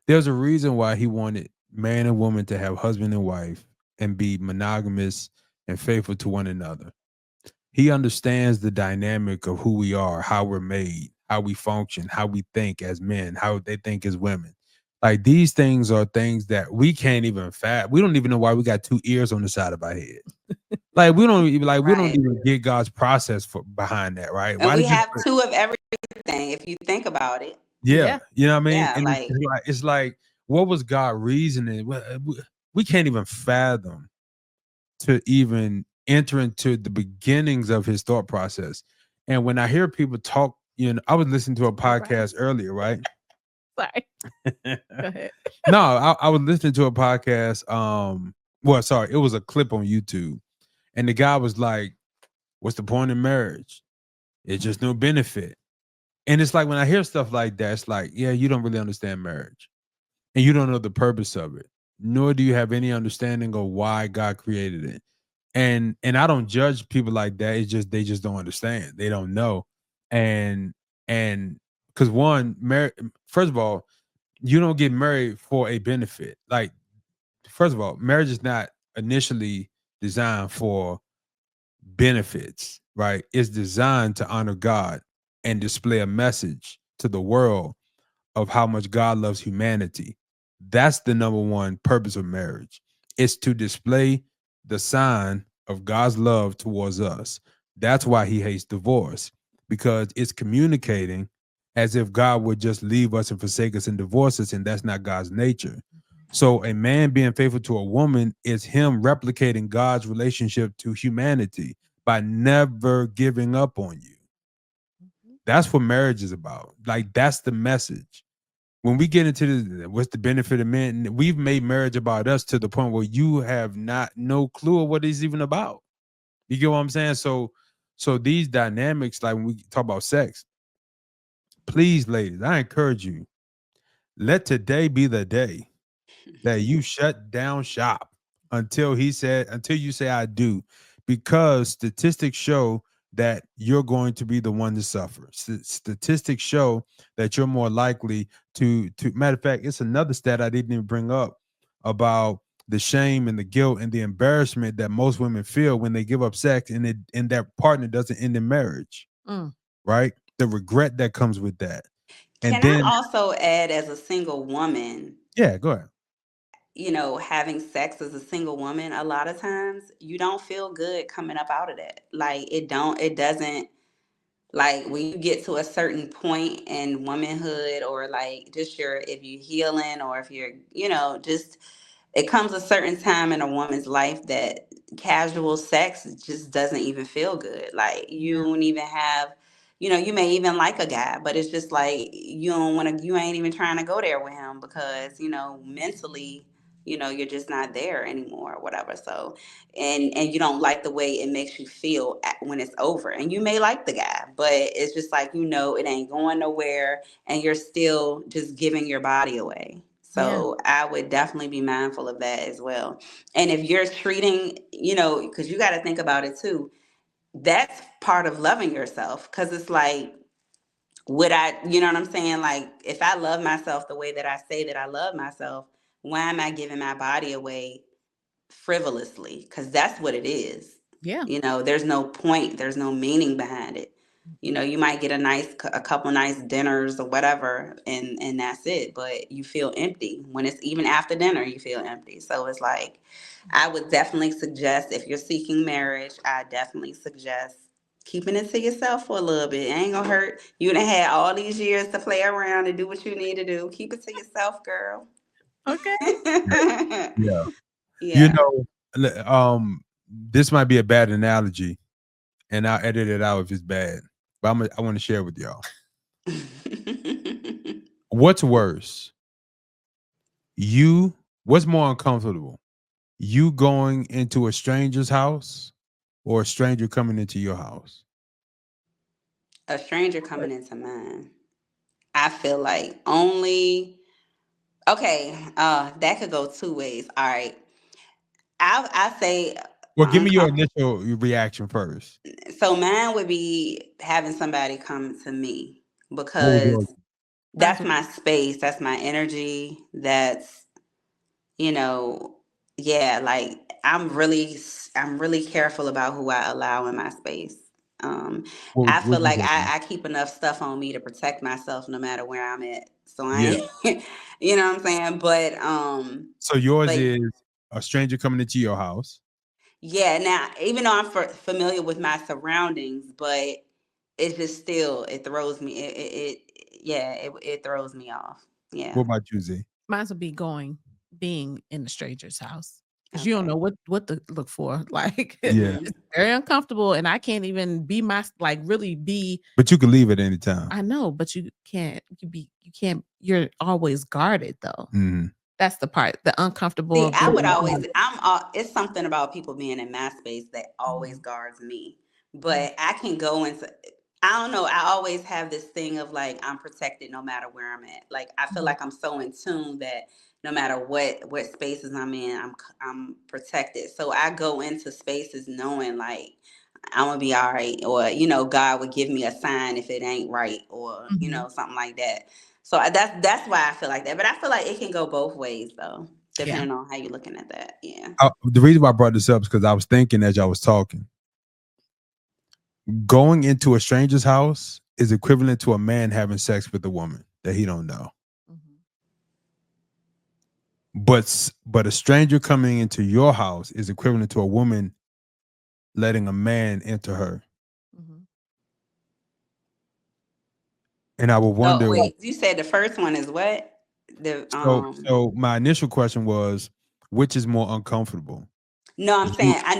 Speaker 2: There's a reason why he wanted man and woman to have husband and wife and be monogamous and faithful to one another. He understands the dynamic of who we are, how we're made, how we function, how we think as men, how they think as women. Like these things are things that we can't even we don't even know why we got two ears on the side of our head. Like we don't
Speaker 4: Right.
Speaker 2: even get God's process for behind that, right?
Speaker 4: And
Speaker 2: Why
Speaker 4: we
Speaker 2: did you
Speaker 4: have two of everything if you think about it.
Speaker 2: Yeah,
Speaker 5: Yeah.
Speaker 2: you know what I mean?
Speaker 4: Yeah.
Speaker 2: And
Speaker 4: Like,
Speaker 2: it's like what was God reasoning? We can't even fathom to even enter into the beginnings of his thought process. And when I hear people talk, I was listening to a
Speaker 5: All right.
Speaker 2: podcast earlier, right?
Speaker 5: Sorry. Go ahead.
Speaker 2: No, I was listening to a podcast. Well, sorry, it was a clip on YouTube, and the guy was like, "What's the point in marriage? It's just no benefit." And it's like when I hear stuff like that, it's like, yeah, you don't really understand marriage, and you don't know the purpose of it, nor do you have any understanding of why God created it. And I don't judge people like that. It's just they just don't understand. They don't know. And because first of all, you don't get married for a benefit. Like, first of all, marriage is not initially designed for benefits, right? It's designed to honor God and display a message to the world of how much God loves humanity. That's the number one purpose of marriage. It's to display the sign of God's love towards us. That's why he hates divorce, because it's communicating as if God would just leave us and forsake us and divorce us, and that's not God's nature. So a man being faithful to a woman is him replicating God's relationship to humanity by never giving up on you. That's what marriage is about. Like, that's the message. When we get into what's the benefit of men, we've made marriage about us to the point where you have no clue of what it's even about. You get what I'm saying? So these dynamics, like when we talk about sex, please, ladies, I encourage you, let today be the day that you shut down shop until you say I do, because statistics show that you're going to be the one to suffer. Statistics show that you're more likely to matter of fact, it's another stat I didn't even bring up about the shame and the guilt and the embarrassment that most women feel when they give up sex and their partner doesn't end in marriage. Right? The regret that comes with that. And
Speaker 4: Can I
Speaker 2: then
Speaker 4: also add, as a single woman,
Speaker 2: yeah, go ahead.
Speaker 4: Having sex as a single woman, a lot of times you don't feel good coming up out of that. Like, it doesn't, like, when you get to a certain point in womanhood, or like just if you're healing, or if you're, just, it comes a certain time in a woman's life that casual sex just doesn't even feel good. Like, you don't even have, you may even like a guy, but it's just like you ain't even trying to go there with him because, mentally, you're just not there anymore or whatever. So, and you don't like the way it makes you feel when it's over. And you may like the guy, but it's just like, it ain't going nowhere, and you're still just giving your body away. So I would definitely be mindful of that as well. And if you're treating, because you got to think about it too, that's part of loving yourself. Because it's like, would I, you know what I'm saying? Like, if I love myself the way that I say that I love myself, why am I giving my body away frivolously? Because that's what it is.
Speaker 5: Yeah.
Speaker 4: There's no point, there's no meaning behind it. You might get a couple nice dinners or whatever, and that's it. But you feel empty when it's even after dinner. You feel empty. So it's like, I would definitely suggest, if you're seeking marriage, I definitely suggest keeping it to yourself for a little bit. It ain't gonna hurt. You done had all these years to play around and do what you need to do. Keep it to yourself, girl.
Speaker 5: Okay.
Speaker 2: Yeah. You
Speaker 4: Yeah.
Speaker 2: know, this might be a bad analogy, and I'll edit it out if it's bad. But I want to share with y'all. What's worse? What's more uncomfortable? You going into a stranger's house or a stranger coming into your house?
Speaker 4: A stranger coming into mine. I feel like only, okay, that could go two ways. All right. I say
Speaker 2: Well, give me your
Speaker 4: uncomfortable.
Speaker 2: initial reaction first.
Speaker 4: So mine would be having somebody come to me,
Speaker 2: What would yours
Speaker 4: because
Speaker 2: be?
Speaker 5: Mine's
Speaker 4: that's my space, that's my energy, you know, yeah, like, I'm really careful about who I allow in my space. Um, I
Speaker 2: What
Speaker 4: feel
Speaker 2: would you
Speaker 4: like
Speaker 2: say?
Speaker 4: I keep enough stuff on me to protect myself no matter where I'm at. So
Speaker 2: Yeah.
Speaker 4: I ain't, you know what I'm saying?
Speaker 2: So yours
Speaker 4: But
Speaker 2: is a stranger coming into your house.
Speaker 4: yeah, now, even though I'm familiar with my surroundings, but it's just still, it throws me. It throws me off.
Speaker 2: What
Speaker 4: Yeah.
Speaker 2: about you, Z?
Speaker 5: Mine's will be being in the stranger's house because you don't know
Speaker 4: Okay.
Speaker 5: what to look for. Like,
Speaker 2: Yeah.
Speaker 4: Hmm.
Speaker 5: it's very uncomfortable, and I can't even be like really be.
Speaker 2: But you can leave at any time.
Speaker 5: I know, but you can't. You can't. You're always guarded though.
Speaker 2: Mhm.
Speaker 5: That's the part. The uncomfortable
Speaker 4: See,
Speaker 5: of
Speaker 4: I would
Speaker 5: being
Speaker 4: always,
Speaker 5: like,
Speaker 4: it's something about people being in my space that always
Speaker 5: mhm,
Speaker 4: guards me.
Speaker 5: mhm,
Speaker 4: But I can go into, I don't know, I always have this thing of like, I'm protected no matter where I'm at. Like, I feel
Speaker 5: mhm,
Speaker 4: like I'm so in tune that no matter what spaces I'm in, I'm protected. So I go into spaces knowing like I'm gonna be all right, or God would give me a sign if it ain't right, or
Speaker 5: mhm.
Speaker 4: something like that. So that's why I feel like that. But I feel like it can go both ways though,
Speaker 5: Yeah.
Speaker 4: depending on how you're looking at that. Yeah.
Speaker 2: The reason why I brought this up is because I was thinking as y'all was talking. Going into a stranger's house is equivalent to a man having sex with a woman that he don't know.
Speaker 5: Mhm,
Speaker 2: But a stranger coming into your house is equivalent to a woman letting a man enter her.
Speaker 5: mhm.
Speaker 2: And I would
Speaker 4: Oh
Speaker 2: wonder.
Speaker 4: wait, you said the first one is what? The
Speaker 2: So my initial question was, which is more uncomfortable?
Speaker 4: No, I'm
Speaker 2: You
Speaker 4: saying, I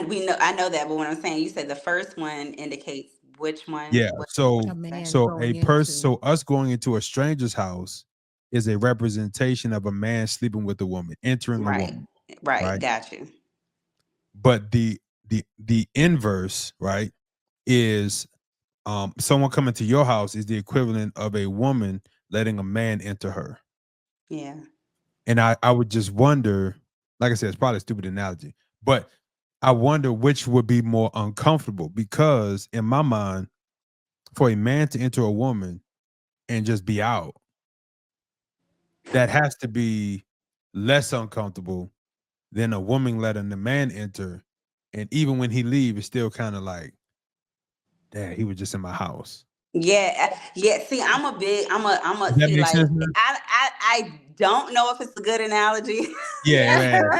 Speaker 4: know that, but what I'm saying, you said the first one indicates Which one?
Speaker 2: Yeah.
Speaker 4: What?
Speaker 5: A
Speaker 2: So
Speaker 5: man
Speaker 2: so a
Speaker 5: going
Speaker 2: person
Speaker 5: into.
Speaker 2: so us going into a stranger's house is a representation of a man sleeping with a woman, entering a
Speaker 4: Right.
Speaker 2: woman,
Speaker 4: Right.
Speaker 2: right?
Speaker 4: Got you.
Speaker 2: But the inverse, right, is someone coming to your house is the equivalent of a woman letting a man enter her.
Speaker 4: Yeah.
Speaker 2: And I would just wonder, like I said, it's probably a stupid analogy, but I wonder which would be more uncomfortable because in my mind, for a man to enter a woman and just be out, that has to be less uncomfortable than a woman letting the man enter. And even when he leave, it's still kind of like, damn, he was just in my house.
Speaker 4: Yeah, yeah. See, I'm a
Speaker 2: Does that
Speaker 4: see.
Speaker 2: make
Speaker 4: Like,
Speaker 2: sense, man?
Speaker 4: I don't know if it's a good analogy.
Speaker 2: Yeah, man.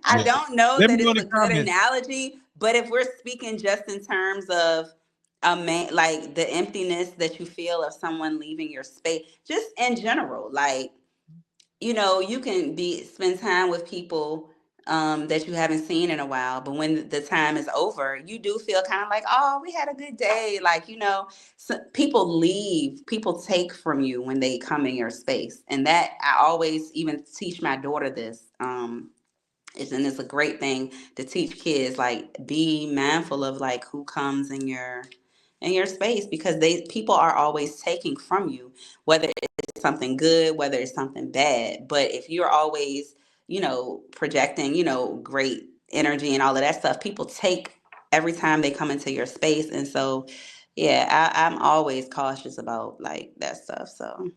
Speaker 4: I
Speaker 2: Yeah.
Speaker 4: don't know
Speaker 2: Let me
Speaker 4: that
Speaker 2: know in
Speaker 4: it's
Speaker 2: the
Speaker 4: a good
Speaker 2: comments.
Speaker 4: analogy. But if we're speaking just in terms of a man, like the emptiness that you feel of someone leaving your space, just in general, like you can be spend time with people that you haven't seen in a while, but when the time is over, you do feel kind of like, oh, we had a good day. Like, so people leave, people take from you when they come in your space. And that I always even teach my daughter this. And it's a great thing to teach kids, like be mindful of like who comes in your space, because they people are always taking from you, whether it's something good, whether it's something bad. But if you're always projecting great energy and all of that stuff, people take every time they come into your space. And so yeah, I'm always cautious about like that stuff. So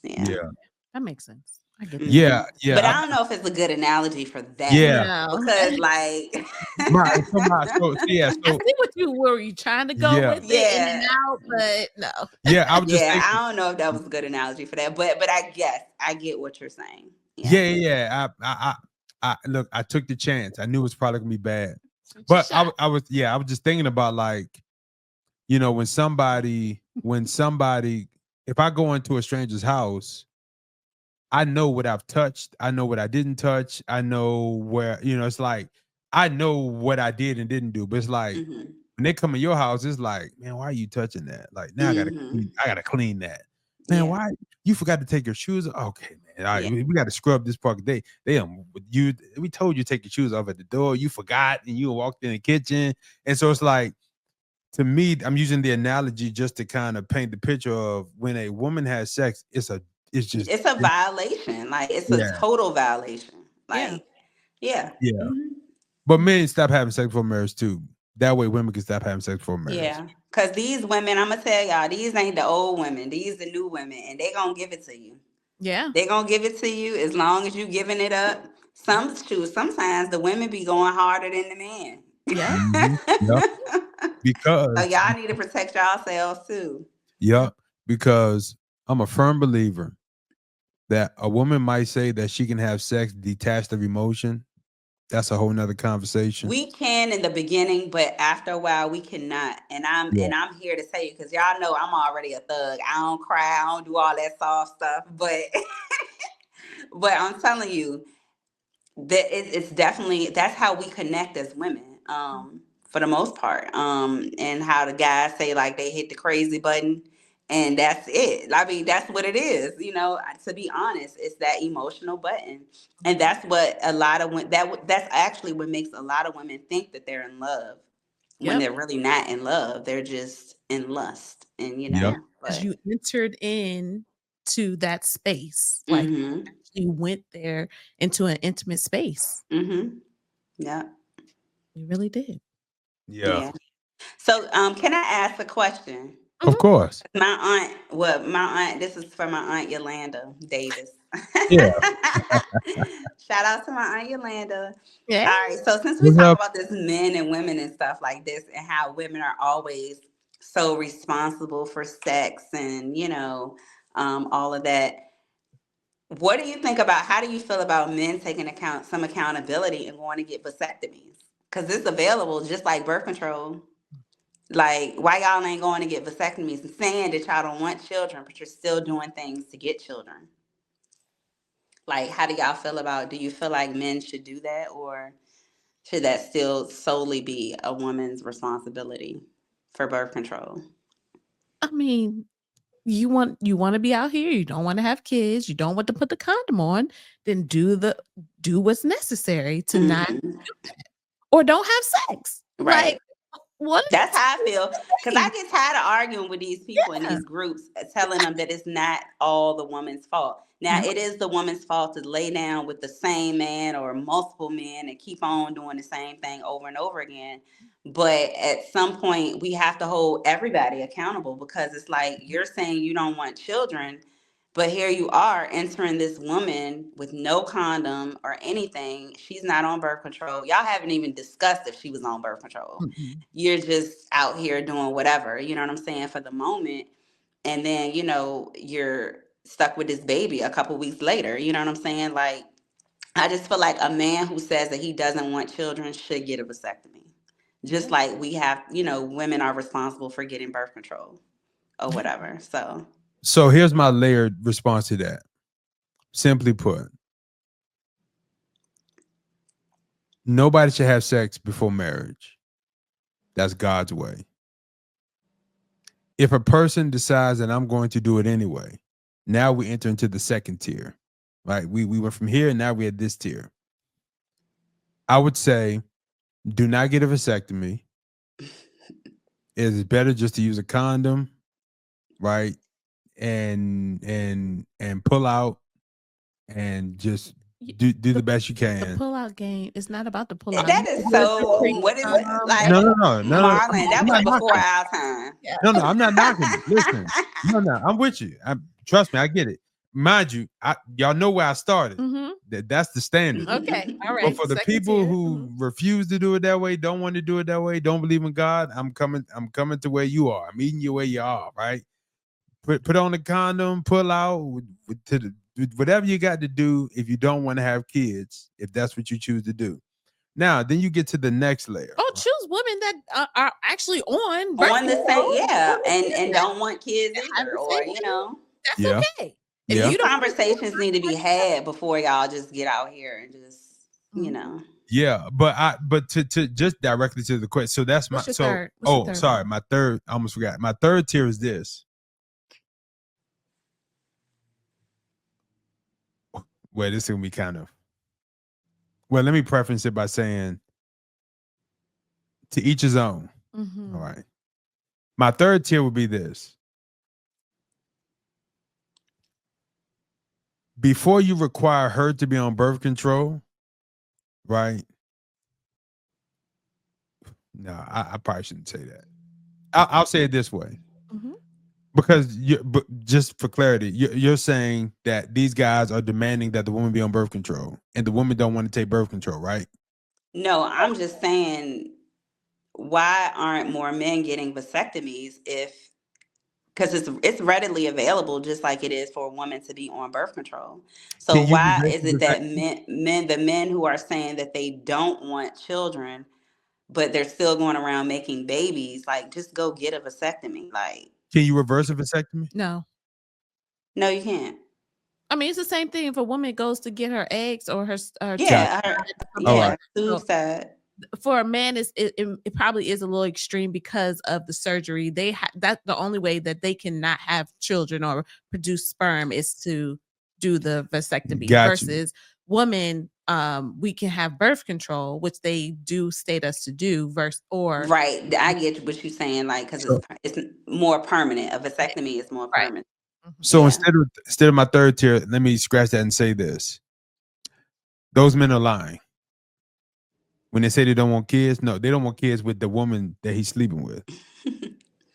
Speaker 4: yeah.
Speaker 2: Yeah.
Speaker 5: That makes sense. I get that.
Speaker 2: Yeah.
Speaker 4: hmm but
Speaker 2: Yeah.
Speaker 4: I don't know if it's a good analogy for that,
Speaker 2: Yeah.
Speaker 5: No.
Speaker 4: because like
Speaker 5: I
Speaker 2: So
Speaker 5: see what you were you trying to go
Speaker 2: yeah.
Speaker 5: with it in and
Speaker 4: yeah.
Speaker 5: out, but no.
Speaker 2: Yeah. I was just
Speaker 4: Yeah, I
Speaker 2: thinking.
Speaker 4: don't know if that was a good analogy for that, but I guess I get what you're saying. Yeah.
Speaker 2: Yeah, yeah. I look, I took the chance. I knew it was probably gonna be bad.
Speaker 5: Shoot your
Speaker 2: But
Speaker 5: shot.
Speaker 2: I was just thinking about like, when somebody if I go into a stranger's house, I know what I've touched, I know what I didn't touch, I know where, it's like I know what I did and didn't do. But it's like
Speaker 4: Mhm.
Speaker 2: when they come in your house, it's like, man, why are you touching that? Like now
Speaker 4: Mhm.
Speaker 2: I gotta clean that. Man,
Speaker 4: Yeah.
Speaker 2: why you forgot to take your shoes off? Okay, man. All right,
Speaker 4: Yeah.
Speaker 2: we got to scrub this part. We told you to take your shoes off at the door. You forgot and you walked in the kitchen. And so it's like, to me, I'm using the analogy just to kind of paint the picture of when a woman has sex, it's just
Speaker 4: It's a violation. Like it's a
Speaker 2: yeah,
Speaker 4: total violation.
Speaker 5: Yeah.
Speaker 4: Like yeah.
Speaker 2: yeah.
Speaker 4: Mhm.
Speaker 2: But men stop having sex before marriage too. That way women can stop having sex before marriage.
Speaker 4: Yeah. Cause these women, I'm gonna tell y'all, these ain't the old women. These the new women, and they gonna give it to you.
Speaker 5: Yeah.
Speaker 4: They gonna give it to you as long as you giving it up. Sometimes the women be going harder than the men.
Speaker 5: Yep.
Speaker 2: Yep.
Speaker 4: So
Speaker 2: Because
Speaker 4: y'all need to protect yourselves too.
Speaker 2: yep, because I'm a firm believer that a woman might say that she can have sex detached of emotion. That's a whole nother conversation.
Speaker 4: We can in the beginning, but after a while we cannot. And I'm
Speaker 2: Yeah.
Speaker 4: and I'm here to tell you, because y'all know I'm already a thug. I don't cry, I don't do all that soft stuff. But but I'm telling you that it's definitely, that's how we connect as women, for the most part. And how the guys say like they hit the crazy button and that's it. I mean, that's what it is. To be honest, it's that emotional button. And that's what a lot of women, that's actually what makes a lot of women think that they're in love when
Speaker 5: Yep.
Speaker 4: they're really not in love. They're just in lust. And
Speaker 2: Yep.
Speaker 5: Because
Speaker 4: but
Speaker 5: you entered in to that space. Like you
Speaker 4: mhm.
Speaker 5: actually went there into an intimate space.
Speaker 4: Mhm. Yeah.
Speaker 5: You really did.
Speaker 2: Yeah.
Speaker 4: Yeah. So can I ask a question?
Speaker 2: Of
Speaker 5: Mhm.
Speaker 2: course.
Speaker 4: This is for my aunt Yolanda Davis.
Speaker 2: Yeah.
Speaker 4: Shout out to my aunt Yolanda.
Speaker 5: Yeah.
Speaker 4: All right, so since we
Speaker 2: What's
Speaker 4: talk
Speaker 2: up?
Speaker 4: about this men and women and stuff like this, and how women are always so responsible for sex and all of that, what do you think about? How do you feel about men taking some accountability and going to get vasectomies? Because it's available just like birth control. Like, why y'all ain't going to get vasectomies and saying that y'all don't want children, but you're still doing things to get children? Like, how do y'all feel about? Do you feel like men should do that, or should that still solely be a woman's responsibility for birth control?
Speaker 5: I mean, you want to be out here, you don't want to have kids, you don't want to put the condom on, then do what's necessary to not
Speaker 4: Mhm.
Speaker 5: or don't have sex. Like,
Speaker 4: Right.
Speaker 5: what are you
Speaker 4: That's how I feel. Because I
Speaker 5: saying?
Speaker 4: get tired of arguing with these people in
Speaker 5: Yeah.
Speaker 4: these groups, telling them that it's not all the woman's fault. Now,
Speaker 5: No.
Speaker 4: it is the woman's fault to lay down with the same man or multiple men and keep on doing the same thing over and over again. But at some point, we have to hold everybody accountable, because it's like you're saying you don't want children, but here you are entering this woman with no condom or anything. She's not on birth control. Y'all haven't even discussed if she was on birth control.
Speaker 5: Mm-mm.
Speaker 4: You're just out here doing whatever, you know what I'm saying, for the moment. And then, you're stuck with this baby a couple weeks later. You know what I'm saying? Like, I just feel like a man who says that he doesn't want children should get a vasectomy. Just
Speaker 5: Yeah.
Speaker 4: like we have, women are responsible for getting birth control or whatever.
Speaker 2: So here's my layered response to that. Simply put, nobody should have sex before marriage. That's God's way. If a person decides that I'm going to do it anyway, now we enter into the second tier, right? We went from here and now we're at this tier. I would say, do not get a vasectomy. It is better just to use a condom, right? And pull out and just
Speaker 5: Y-
Speaker 2: do the
Speaker 5: The
Speaker 2: best you
Speaker 5: the
Speaker 2: can.
Speaker 5: pull-out game is not about the pull-out.
Speaker 4: That
Speaker 5: You
Speaker 4: is
Speaker 5: can do it through
Speaker 4: so, what is it?
Speaker 5: pre-com.
Speaker 4: Like,
Speaker 2: No, no, no, no, no.
Speaker 4: Marlon, that
Speaker 2: I'm
Speaker 4: was
Speaker 2: not
Speaker 4: before
Speaker 2: knocking.
Speaker 4: our time.
Speaker 5: Yeah.
Speaker 2: No, no, I'm not knocking it. Listen, no, no, I'm with you. Trust me, I get it. Mind you, y'all know where I started.
Speaker 5: Mm-hmm.
Speaker 2: That's the standard.
Speaker 5: Okay. All
Speaker 2: But
Speaker 5: right.
Speaker 2: for the
Speaker 5: Second
Speaker 2: people
Speaker 5: tier.
Speaker 2: who refuse to do it that way, don't want to do it that way, don't believe in God, I'm coming to where you are. I'm meeting you where you are, right? Put on the condom, pull out whatever you got to do if you don't want to have kids, if that's what you choose to do. Now, then you get to the next layer.
Speaker 5: Oh, choose women that are actually on birth
Speaker 4: On the same,
Speaker 5: control.
Speaker 4: yeah,
Speaker 5: On the
Speaker 4: and
Speaker 5: that
Speaker 4: don't want kids
Speaker 5: have
Speaker 4: either,
Speaker 5: the
Speaker 4: or
Speaker 5: same dream. That's
Speaker 2: Yeah,
Speaker 5: okay. If
Speaker 2: yeah,
Speaker 4: these
Speaker 5: you don't want to do
Speaker 4: conversations need to be had before y'all just get out here and just,
Speaker 5: Mhm.
Speaker 2: yeah. But to just directly to the question. So that's my
Speaker 5: What's your third? What's your third
Speaker 2: sorry,
Speaker 5: one?
Speaker 2: my third. I almost forgot. My third tier is this. Well, this is gonna be kind of. Well, let me preference it by saying, to each his own.
Speaker 5: Mm-hmm.
Speaker 2: All right. My third tier would be this. Before you require her to be on birth control, right? No, I probably shouldn't say that. I'll say it this way.
Speaker 5: Mm-hmm.
Speaker 2: Because but just for clarity, you're saying that these guys are demanding that the woman be on birth control, and the woman don't want to take birth control, right?
Speaker 4: No, I'm just saying, why aren't more men getting vasectomies if, because it's readily available, just like it is for a woman to be on birth control. So
Speaker 2: Can you
Speaker 4: why
Speaker 2: reverse
Speaker 4: is
Speaker 2: the
Speaker 4: it that
Speaker 2: vasectomy?
Speaker 4: the men who are saying that they don't want children, but they're still going around making babies, like, just go get a vasectomy? Like,
Speaker 2: Can you reverse a vasectomy?
Speaker 5: No.
Speaker 4: no, you can't.
Speaker 5: I mean, it's the same thing if a woman goes to get her eggs or her
Speaker 2: Gotcha.
Speaker 4: Yeah,
Speaker 2: All
Speaker 4: yeah,
Speaker 2: right.
Speaker 5: so
Speaker 4: suicide.
Speaker 5: for a man, it probably is a little extreme because of the surgery. That's the only way that they cannot have children or produce sperm is to do the vasectomy.
Speaker 2: Got you.
Speaker 5: Versus women, we can have birth control, which they do state us to do.
Speaker 4: Right, I get what you're saying, like, because
Speaker 2: So,
Speaker 4: it's more permanent. A vasectomy is more
Speaker 5: Right.
Speaker 4: permanent.
Speaker 5: Mhm.
Speaker 2: so
Speaker 4: Yeah.
Speaker 2: instead of my third tier, let me scratch that and say this: those men are lying when they say they don't want kids. No, they don't want kids with the woman that he's sleeping with.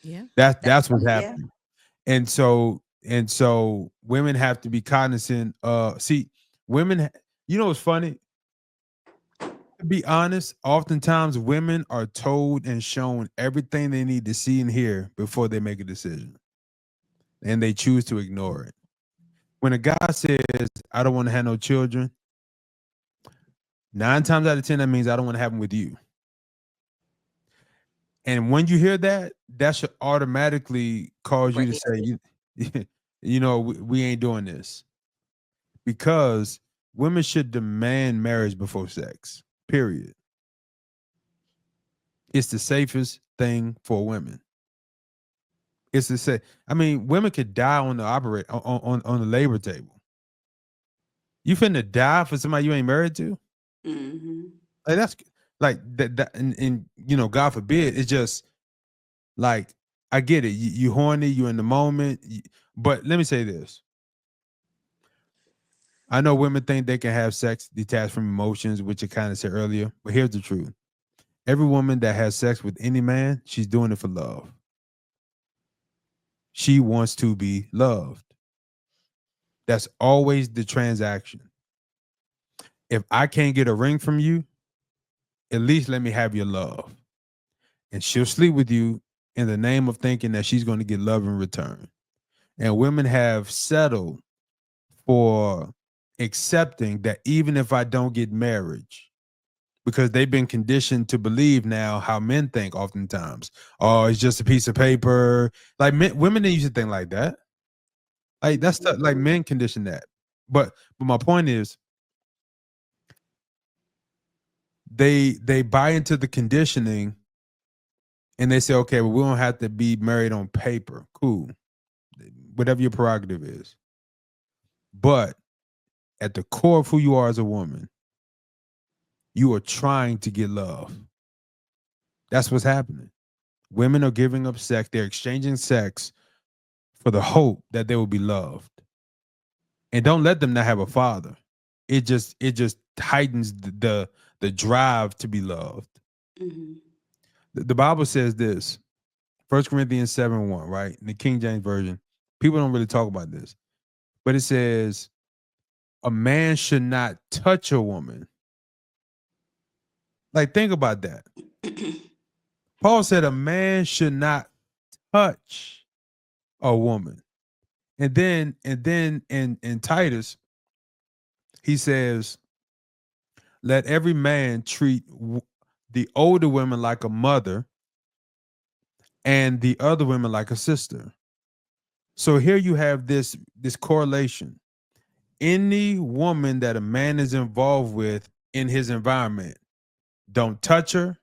Speaker 5: Yeah.
Speaker 2: That's what's
Speaker 4: Yeah.
Speaker 2: happening. And so women have to be cognizant. See, women. You know what's funny? To be honest, oftentimes women are told and shown everything they need to see and hear before they make a decision, and they choose to ignore it. When a guy says, "I don't want to have no children," 9 times out of 10, that means I don't want to have them with you. And when you hear that, that should automatically cause you to
Speaker 4: Right.
Speaker 2: say, we ain't doing this, because women should demand marriage before sex. Period. It's the safest thing for women.
Speaker 6: It's to say, I mean, women could die on the on the labor table. You finna die for somebody you ain't married to?
Speaker 4: Mm-hmm.
Speaker 6: Like that's like that and you know, God forbid, it's just like I get it. You horny, you in the moment, but let me say this. I know women think they can have sex detached from emotions, which I kind of said earlier, but here's the truth. Every woman that has sex with any man, she's doing it for love. She wants to be loved. That's always the transaction. If I can't get a ring from you, at least let me have your love. And she'll sleep with you in the name of thinking that she's going to get love in return. And women have settled for accepting that even if I don't get marriage, because they've been conditioned to believe now how men think oftentimes. Oh, it's just a piece of paper. Like women didn't used to think like that. Like that's like men condition that. But my point is, they buy into the conditioning, and they say, okay, well, we don't have to be married on paper. Cool, whatever your prerogative is. But at the core of who you are as a woman, you are trying to get love. That's what's happening. Women are giving up sex. They're exchanging sex for the hope that they will be loved. And don't let them not have a father. It just heightens the drive to be loved.
Speaker 4: Mm-hmm.
Speaker 6: The Bible says this, 1 Corinthians 7:1, right? In the King James Version. People don't really talk about this. But it says, a man should not touch a woman. Like, think about that. Paul said a man should not touch a woman. And then in Titus, he says, let every man treat the older women like a mother and the other women like a sister. So here you have this correlation. Any woman that a man is involved with in his environment, don't touch her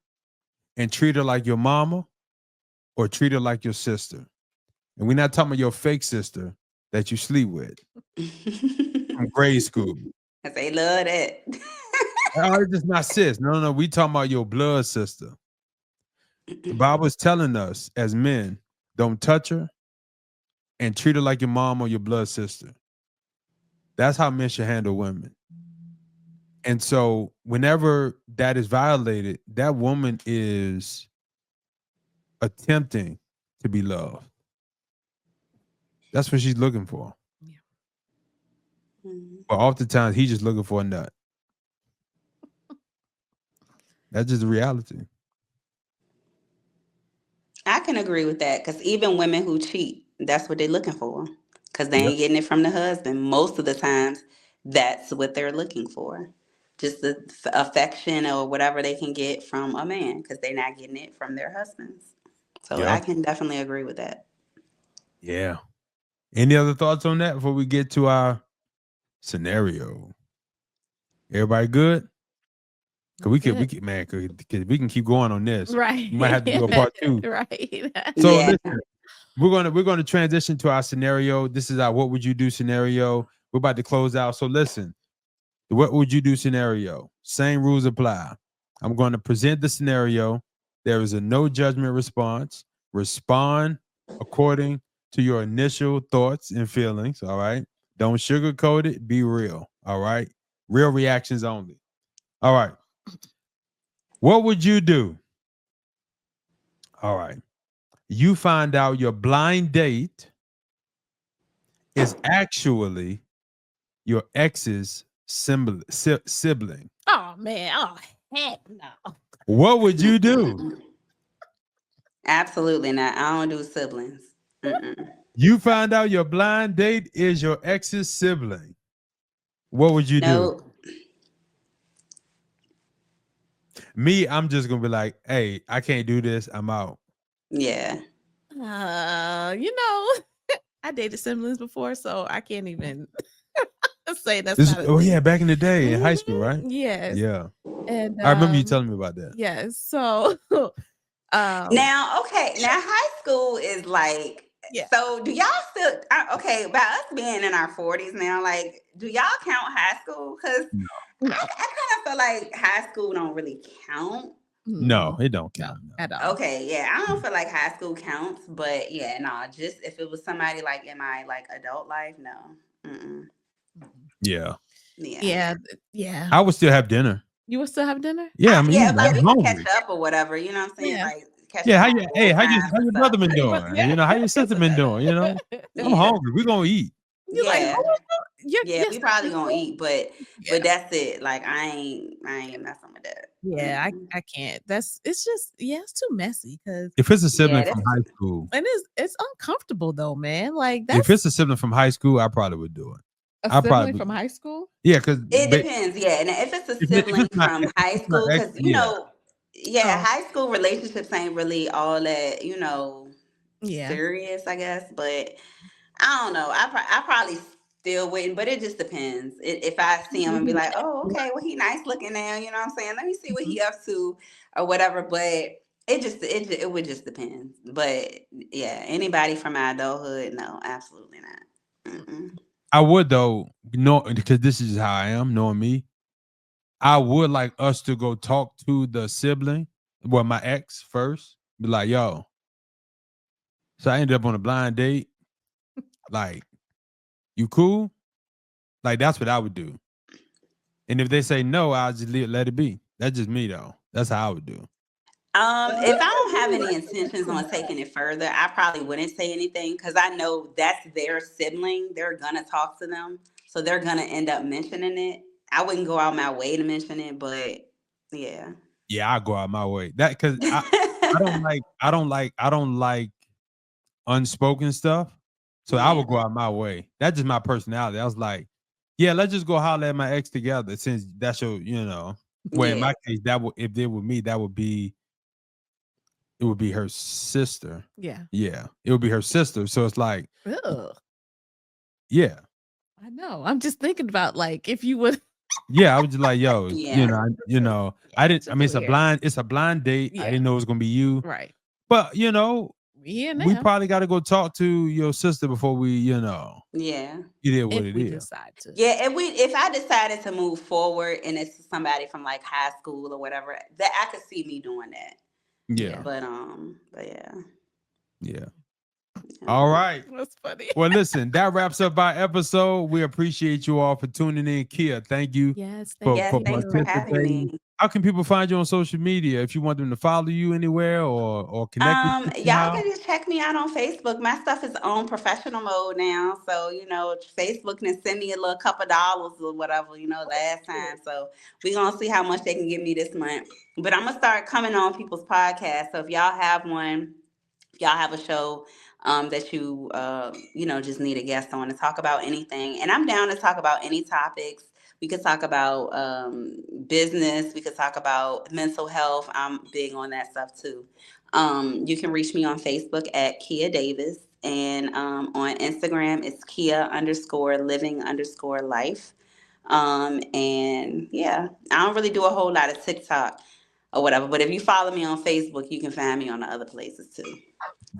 Speaker 6: and treat her like your mama or treat her like your sister. And we're not talking about your fake sister that you sleep with from grade school.
Speaker 4: They love that.
Speaker 6: Oh, it's just my sis. No. We talking about your blood sister. The Bible is telling us as men, don't touch her and treat her like your mom or your blood sister. That's how men should handle women. And so whenever that is violated, that woman is attempting to be loved. That's what she's looking for.
Speaker 5: Yeah.
Speaker 6: But oftentimes he's just looking for a nut. That's just the reality.
Speaker 4: I can agree with that because even women who cheat, that's what they're looking for because they
Speaker 6: Yep.
Speaker 4: ain't getting it from the husband. Most of the times, that's what they're looking for. Just the affection or whatever they can get from a man because they're not getting it from their husbands. So
Speaker 6: Yeah.
Speaker 4: I can definitely agree with that.
Speaker 6: Yeah. Any other thoughts on that before we get to our scenario? Everybody good? Cause we can keep going on this.
Speaker 5: Right.
Speaker 6: We might have to do a part 2.
Speaker 5: Right.
Speaker 6: So
Speaker 4: Yeah.
Speaker 6: listen, we're gonna transition to our scenario. This is our what would you do scenario. We're about to close out. So listen, the what would you do scenario. Same rules apply. I'm going to present the scenario. There is a no judgment response. Respond according to your initial thoughts and feelings. All right. Don't sugarcoat it. Be real. All right. Real reactions only. All right. What would you do? All right. You find out your blind date is actually your ex's sibling.
Speaker 5: Oh man. Oh heck no.
Speaker 6: What would you do?
Speaker 4: Absolutely not. I don't do siblings. Mm-mm.
Speaker 6: You find out your blind date is your ex's sibling. What would you do?
Speaker 4: No.
Speaker 6: Me, I'm just gonna be like, hey, I can't do this. I'm out.
Speaker 4: Yeah.
Speaker 5: You know, I dated siblings before, so I can't even say that's
Speaker 6: This,
Speaker 5: not a
Speaker 6: oh
Speaker 5: thing.
Speaker 6: yeah, back in the day in high school,
Speaker 5: Mhm.
Speaker 6: right?
Speaker 5: Yes.
Speaker 6: Yeah.
Speaker 5: And
Speaker 6: I remember you telling me about that.
Speaker 5: yes. So
Speaker 4: Now, okay. Now, high school is like
Speaker 5: Yeah.
Speaker 4: So do y'all still okay? By us being in our 40s now, like, do y'all count high school? Because
Speaker 5: No.
Speaker 4: I kind of feel like high school don't really count.
Speaker 6: No, it don't
Speaker 5: No,
Speaker 6: count. No.
Speaker 5: at all.
Speaker 4: Okay, yeah, I don't feel like high school counts, but yeah, no, just if it was somebody like in my like adult life, no. Mm-mm.
Speaker 6: Yeah.
Speaker 4: Yeah.
Speaker 5: Yeah. Yeah.
Speaker 6: I would still have dinner.
Speaker 5: You will still have dinner?
Speaker 6: Yeah, I mean,
Speaker 4: Yeah,
Speaker 6: I'm
Speaker 4: we can catch
Speaker 6: hungry.
Speaker 4: up or whatever, you know what I'm saying?
Speaker 5: Yeah.
Speaker 4: Like catch
Speaker 6: Yeah,
Speaker 4: up
Speaker 6: how
Speaker 4: on
Speaker 6: you?
Speaker 4: old
Speaker 6: Hey, how
Speaker 4: times and
Speaker 6: your
Speaker 4: stuff.
Speaker 6: brother been doing?
Speaker 5: Yeah.
Speaker 6: You know, how your sister been doing? You know, I'm
Speaker 4: Yeah.
Speaker 6: hungry. We gonna eat.
Speaker 5: You're like,
Speaker 4: Yeah.
Speaker 5: oh,
Speaker 4: Yeah, we probably gonna eat, but
Speaker 5: Yeah.
Speaker 4: that's it. Like I ain't messing with that.
Speaker 5: Yeah,
Speaker 4: Mm-mm.
Speaker 5: I can't. It's just it's too messy because
Speaker 6: If it's a sibling
Speaker 4: Yeah,
Speaker 6: from
Speaker 4: that's
Speaker 6: high school,
Speaker 5: and it's uncomfortable though, man. Like
Speaker 6: if
Speaker 5: that's
Speaker 6: it's a sibling from high school, I probably would do it.
Speaker 5: a
Speaker 6: I
Speaker 5: sibling
Speaker 6: probably
Speaker 5: from high school.
Speaker 6: yeah, because
Speaker 4: it depends, yeah. And if it's a
Speaker 6: if
Speaker 4: sibling
Speaker 6: it's not
Speaker 4: from high
Speaker 6: it's not
Speaker 4: school,
Speaker 6: ex,
Speaker 4: because
Speaker 6: yeah,
Speaker 4: yeah,
Speaker 5: Oh,
Speaker 4: high school relationships ain't really all that,
Speaker 5: yeah.
Speaker 4: serious, I guess. But I don't know. I probably still wouldn't, but it just depends. If I see him and be like, oh, okay, well he nice looking now, you know what I'm saying? Let me see what
Speaker 5: Mhm.
Speaker 4: he up to or whatever. But it would just depend. But yeah, anybody from my adulthood, no, absolutely not. Mm-mm.
Speaker 6: I would though, because this is how I am, knowing me. I would like us to go talk to the sibling, well, my ex first. Be like, yo, so I ended up on a blind date. Like, you cool? Like, that's what I would do. And if they say no, I'll just let it be. That's just me though. That's how I would do.
Speaker 4: If I don't have any intentions on taking it further, I probably wouldn't say anything because I know that's their sibling. They're gonna talk to them, so they're gonna end up mentioning it. I wouldn't go out my way to mention it, but yeah.
Speaker 6: Yeah, I go out my way. That because I don't like unspoken stuff. So I
Speaker 4: Yeah,
Speaker 6: would go out my way. That's just my personality. I was like, yeah, let's just go holler at my ex together since that's your. Well, in
Speaker 4: yeah,
Speaker 6: my case, that would if it were me, it would be her sister.
Speaker 5: Yeah.
Speaker 6: Yeah, it would be her sister. So it's like,
Speaker 5: Ugh,
Speaker 6: yeah,
Speaker 5: I know. I'm just thinking about like if you would.
Speaker 6: yeah. I was just like, yo,
Speaker 4: yeah,
Speaker 6: I
Speaker 5: It's
Speaker 6: didn't. I
Speaker 5: just
Speaker 6: mean,
Speaker 5: weird.
Speaker 6: it's a blind date. I
Speaker 5: Yeah.
Speaker 6: didn't know it was gonna be you,
Speaker 5: Right.
Speaker 6: but
Speaker 5: Me and
Speaker 6: we
Speaker 5: them.
Speaker 6: probably got to go talk to your sister before we,
Speaker 4: yeah,
Speaker 6: it is what
Speaker 5: If
Speaker 6: it
Speaker 5: we
Speaker 6: is.
Speaker 5: decide to.
Speaker 4: yeah. If I decided to move forward and it's somebody from like high school or whatever, that I could see me doing that.
Speaker 6: Yeah,
Speaker 4: But yeah,
Speaker 6: yeah.
Speaker 4: yeah.
Speaker 6: All right.
Speaker 5: That's funny.
Speaker 6: Well, listen, that wraps up our episode. We appreciate you all for tuning in. Kia, thank you
Speaker 5: Yes,
Speaker 6: for,
Speaker 5: thank
Speaker 4: Yes,
Speaker 6: for
Speaker 4: thanks for
Speaker 5: you.
Speaker 4: having
Speaker 6: participating.
Speaker 4: me.
Speaker 6: How can people find you on social media if you want them to follow you anywhere or connect with you
Speaker 4: Y'all
Speaker 6: somehow?
Speaker 4: can just check me out on Facebook. My stuff is on professional mode now. So, Facebook can send me a little couple dollars or whatever, last time. So we're gonna see how much they can give me this month. But I'm gonna start coming on people's podcasts. So if y'all have one, if y'all have a show that you just need a guest on to talk about anything. And I'm down to talk about any topics. We could talk about business. We could talk about mental health. I'm big on that stuff too. You can reach me on Facebook at Kia Davis. And on Instagram, it's Kia_living_life. And yeah, I don't really do a whole lot of TikTok or whatever. But if you follow me on Facebook, you can find me on the other places too.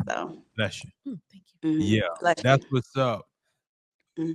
Speaker 4: So,
Speaker 6: Bless you.
Speaker 5: Thank you.
Speaker 6: Yeah,
Speaker 4: bless
Speaker 6: that's
Speaker 4: you.
Speaker 6: what's up.
Speaker 4: Hmm.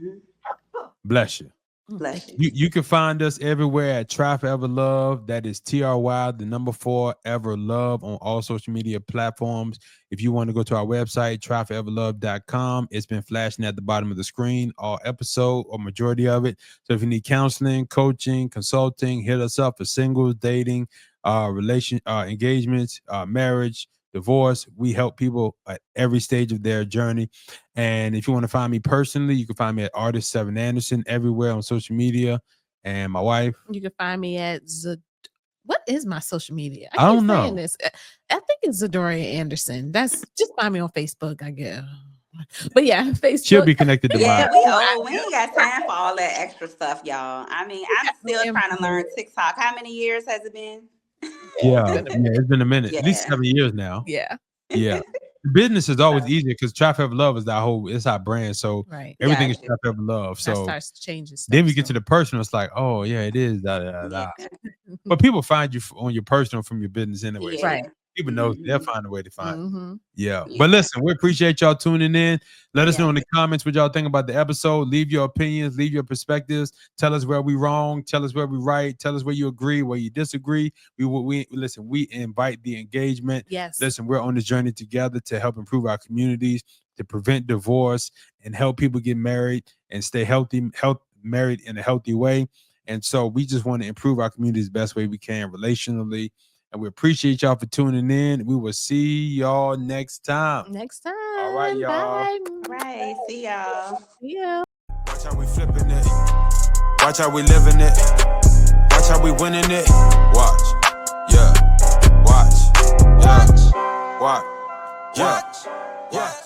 Speaker 6: Bless you.
Speaker 4: Bless
Speaker 5: Thank
Speaker 4: you.
Speaker 5: you.
Speaker 6: You can find us everywhere at Try Forever Love. That is TRY, the number 4 ever love on all social media platforms. If you want to go to our website, tryforeverlove.com, it's been flashing at the bottom of the screen, all episode or majority of it. So if you need counseling, coaching, consulting, hit us up for singles, dating, engagements, marriage, divorce. We help people at every stage of their journey. And if you want to find me personally, you can find me at Artist 7 Anderson everywhere on social media. And my wife,
Speaker 5: You can find me at what is my social media? I
Speaker 6: I
Speaker 5: keep
Speaker 6: don't
Speaker 5: saying
Speaker 6: know.
Speaker 5: this. I think it's Zadoria Anderson. That's just find me on Facebook, I guess. But yeah, Facebook.
Speaker 6: She'll be connected to
Speaker 4: Yeah,
Speaker 6: mine.
Speaker 4: we old. We ain't got time for all that extra stuff, y'all. I mean, I'm still trying to learn TikTok. How many years has it been?
Speaker 5: Yeah,
Speaker 6: Yeah, it's been a minute, at least
Speaker 4: Yeah.
Speaker 6: 7 years now.
Speaker 5: yeah,
Speaker 6: Yeah. Business is always easier because Try Forever Love is it's our brand. So
Speaker 5: right.
Speaker 6: everything is
Speaker 4: Gotcha.
Speaker 6: Try Forever Love.
Speaker 5: That
Speaker 6: So
Speaker 5: starts changing stuff.
Speaker 6: then we get to the personal, it's like, oh yeah, it is. Da, da, da,
Speaker 4: Yeah.
Speaker 6: da. But people find you on your personal from your business anyway.
Speaker 4: Yeah.
Speaker 6: So
Speaker 5: Right.
Speaker 6: People know they'll find a way to find.
Speaker 5: Mm-hmm.
Speaker 6: Yeah.
Speaker 4: Yeah.
Speaker 6: But listen, we appreciate y'all tuning in. Let us
Speaker 4: Yeah.
Speaker 6: know in the comments what y'all think about the episode. Leave your opinions, leave your perspectives. Tell us where we wrong. Tell us where we right. Tell us where you agree, where you disagree. We listen, we invite the engagement.
Speaker 5: Yes.
Speaker 6: Listen, we're on this journey together to help improve our communities, to prevent divorce and help people get married and stay married in a healthy way. And so we just want to improve our communities the best way we can relationally. And we appreciate y'all for tuning in. We will see y'all next time.
Speaker 5: Next time.
Speaker 6: All right, y'all.
Speaker 5: Bye.
Speaker 4: All right. See y'all.
Speaker 5: Yeah.
Speaker 1: Watch how we flipping it. Watch how we living it. Watch how we winning it. Watch. Yeah. Watch. Yeah. Watch. Yeah. Watch.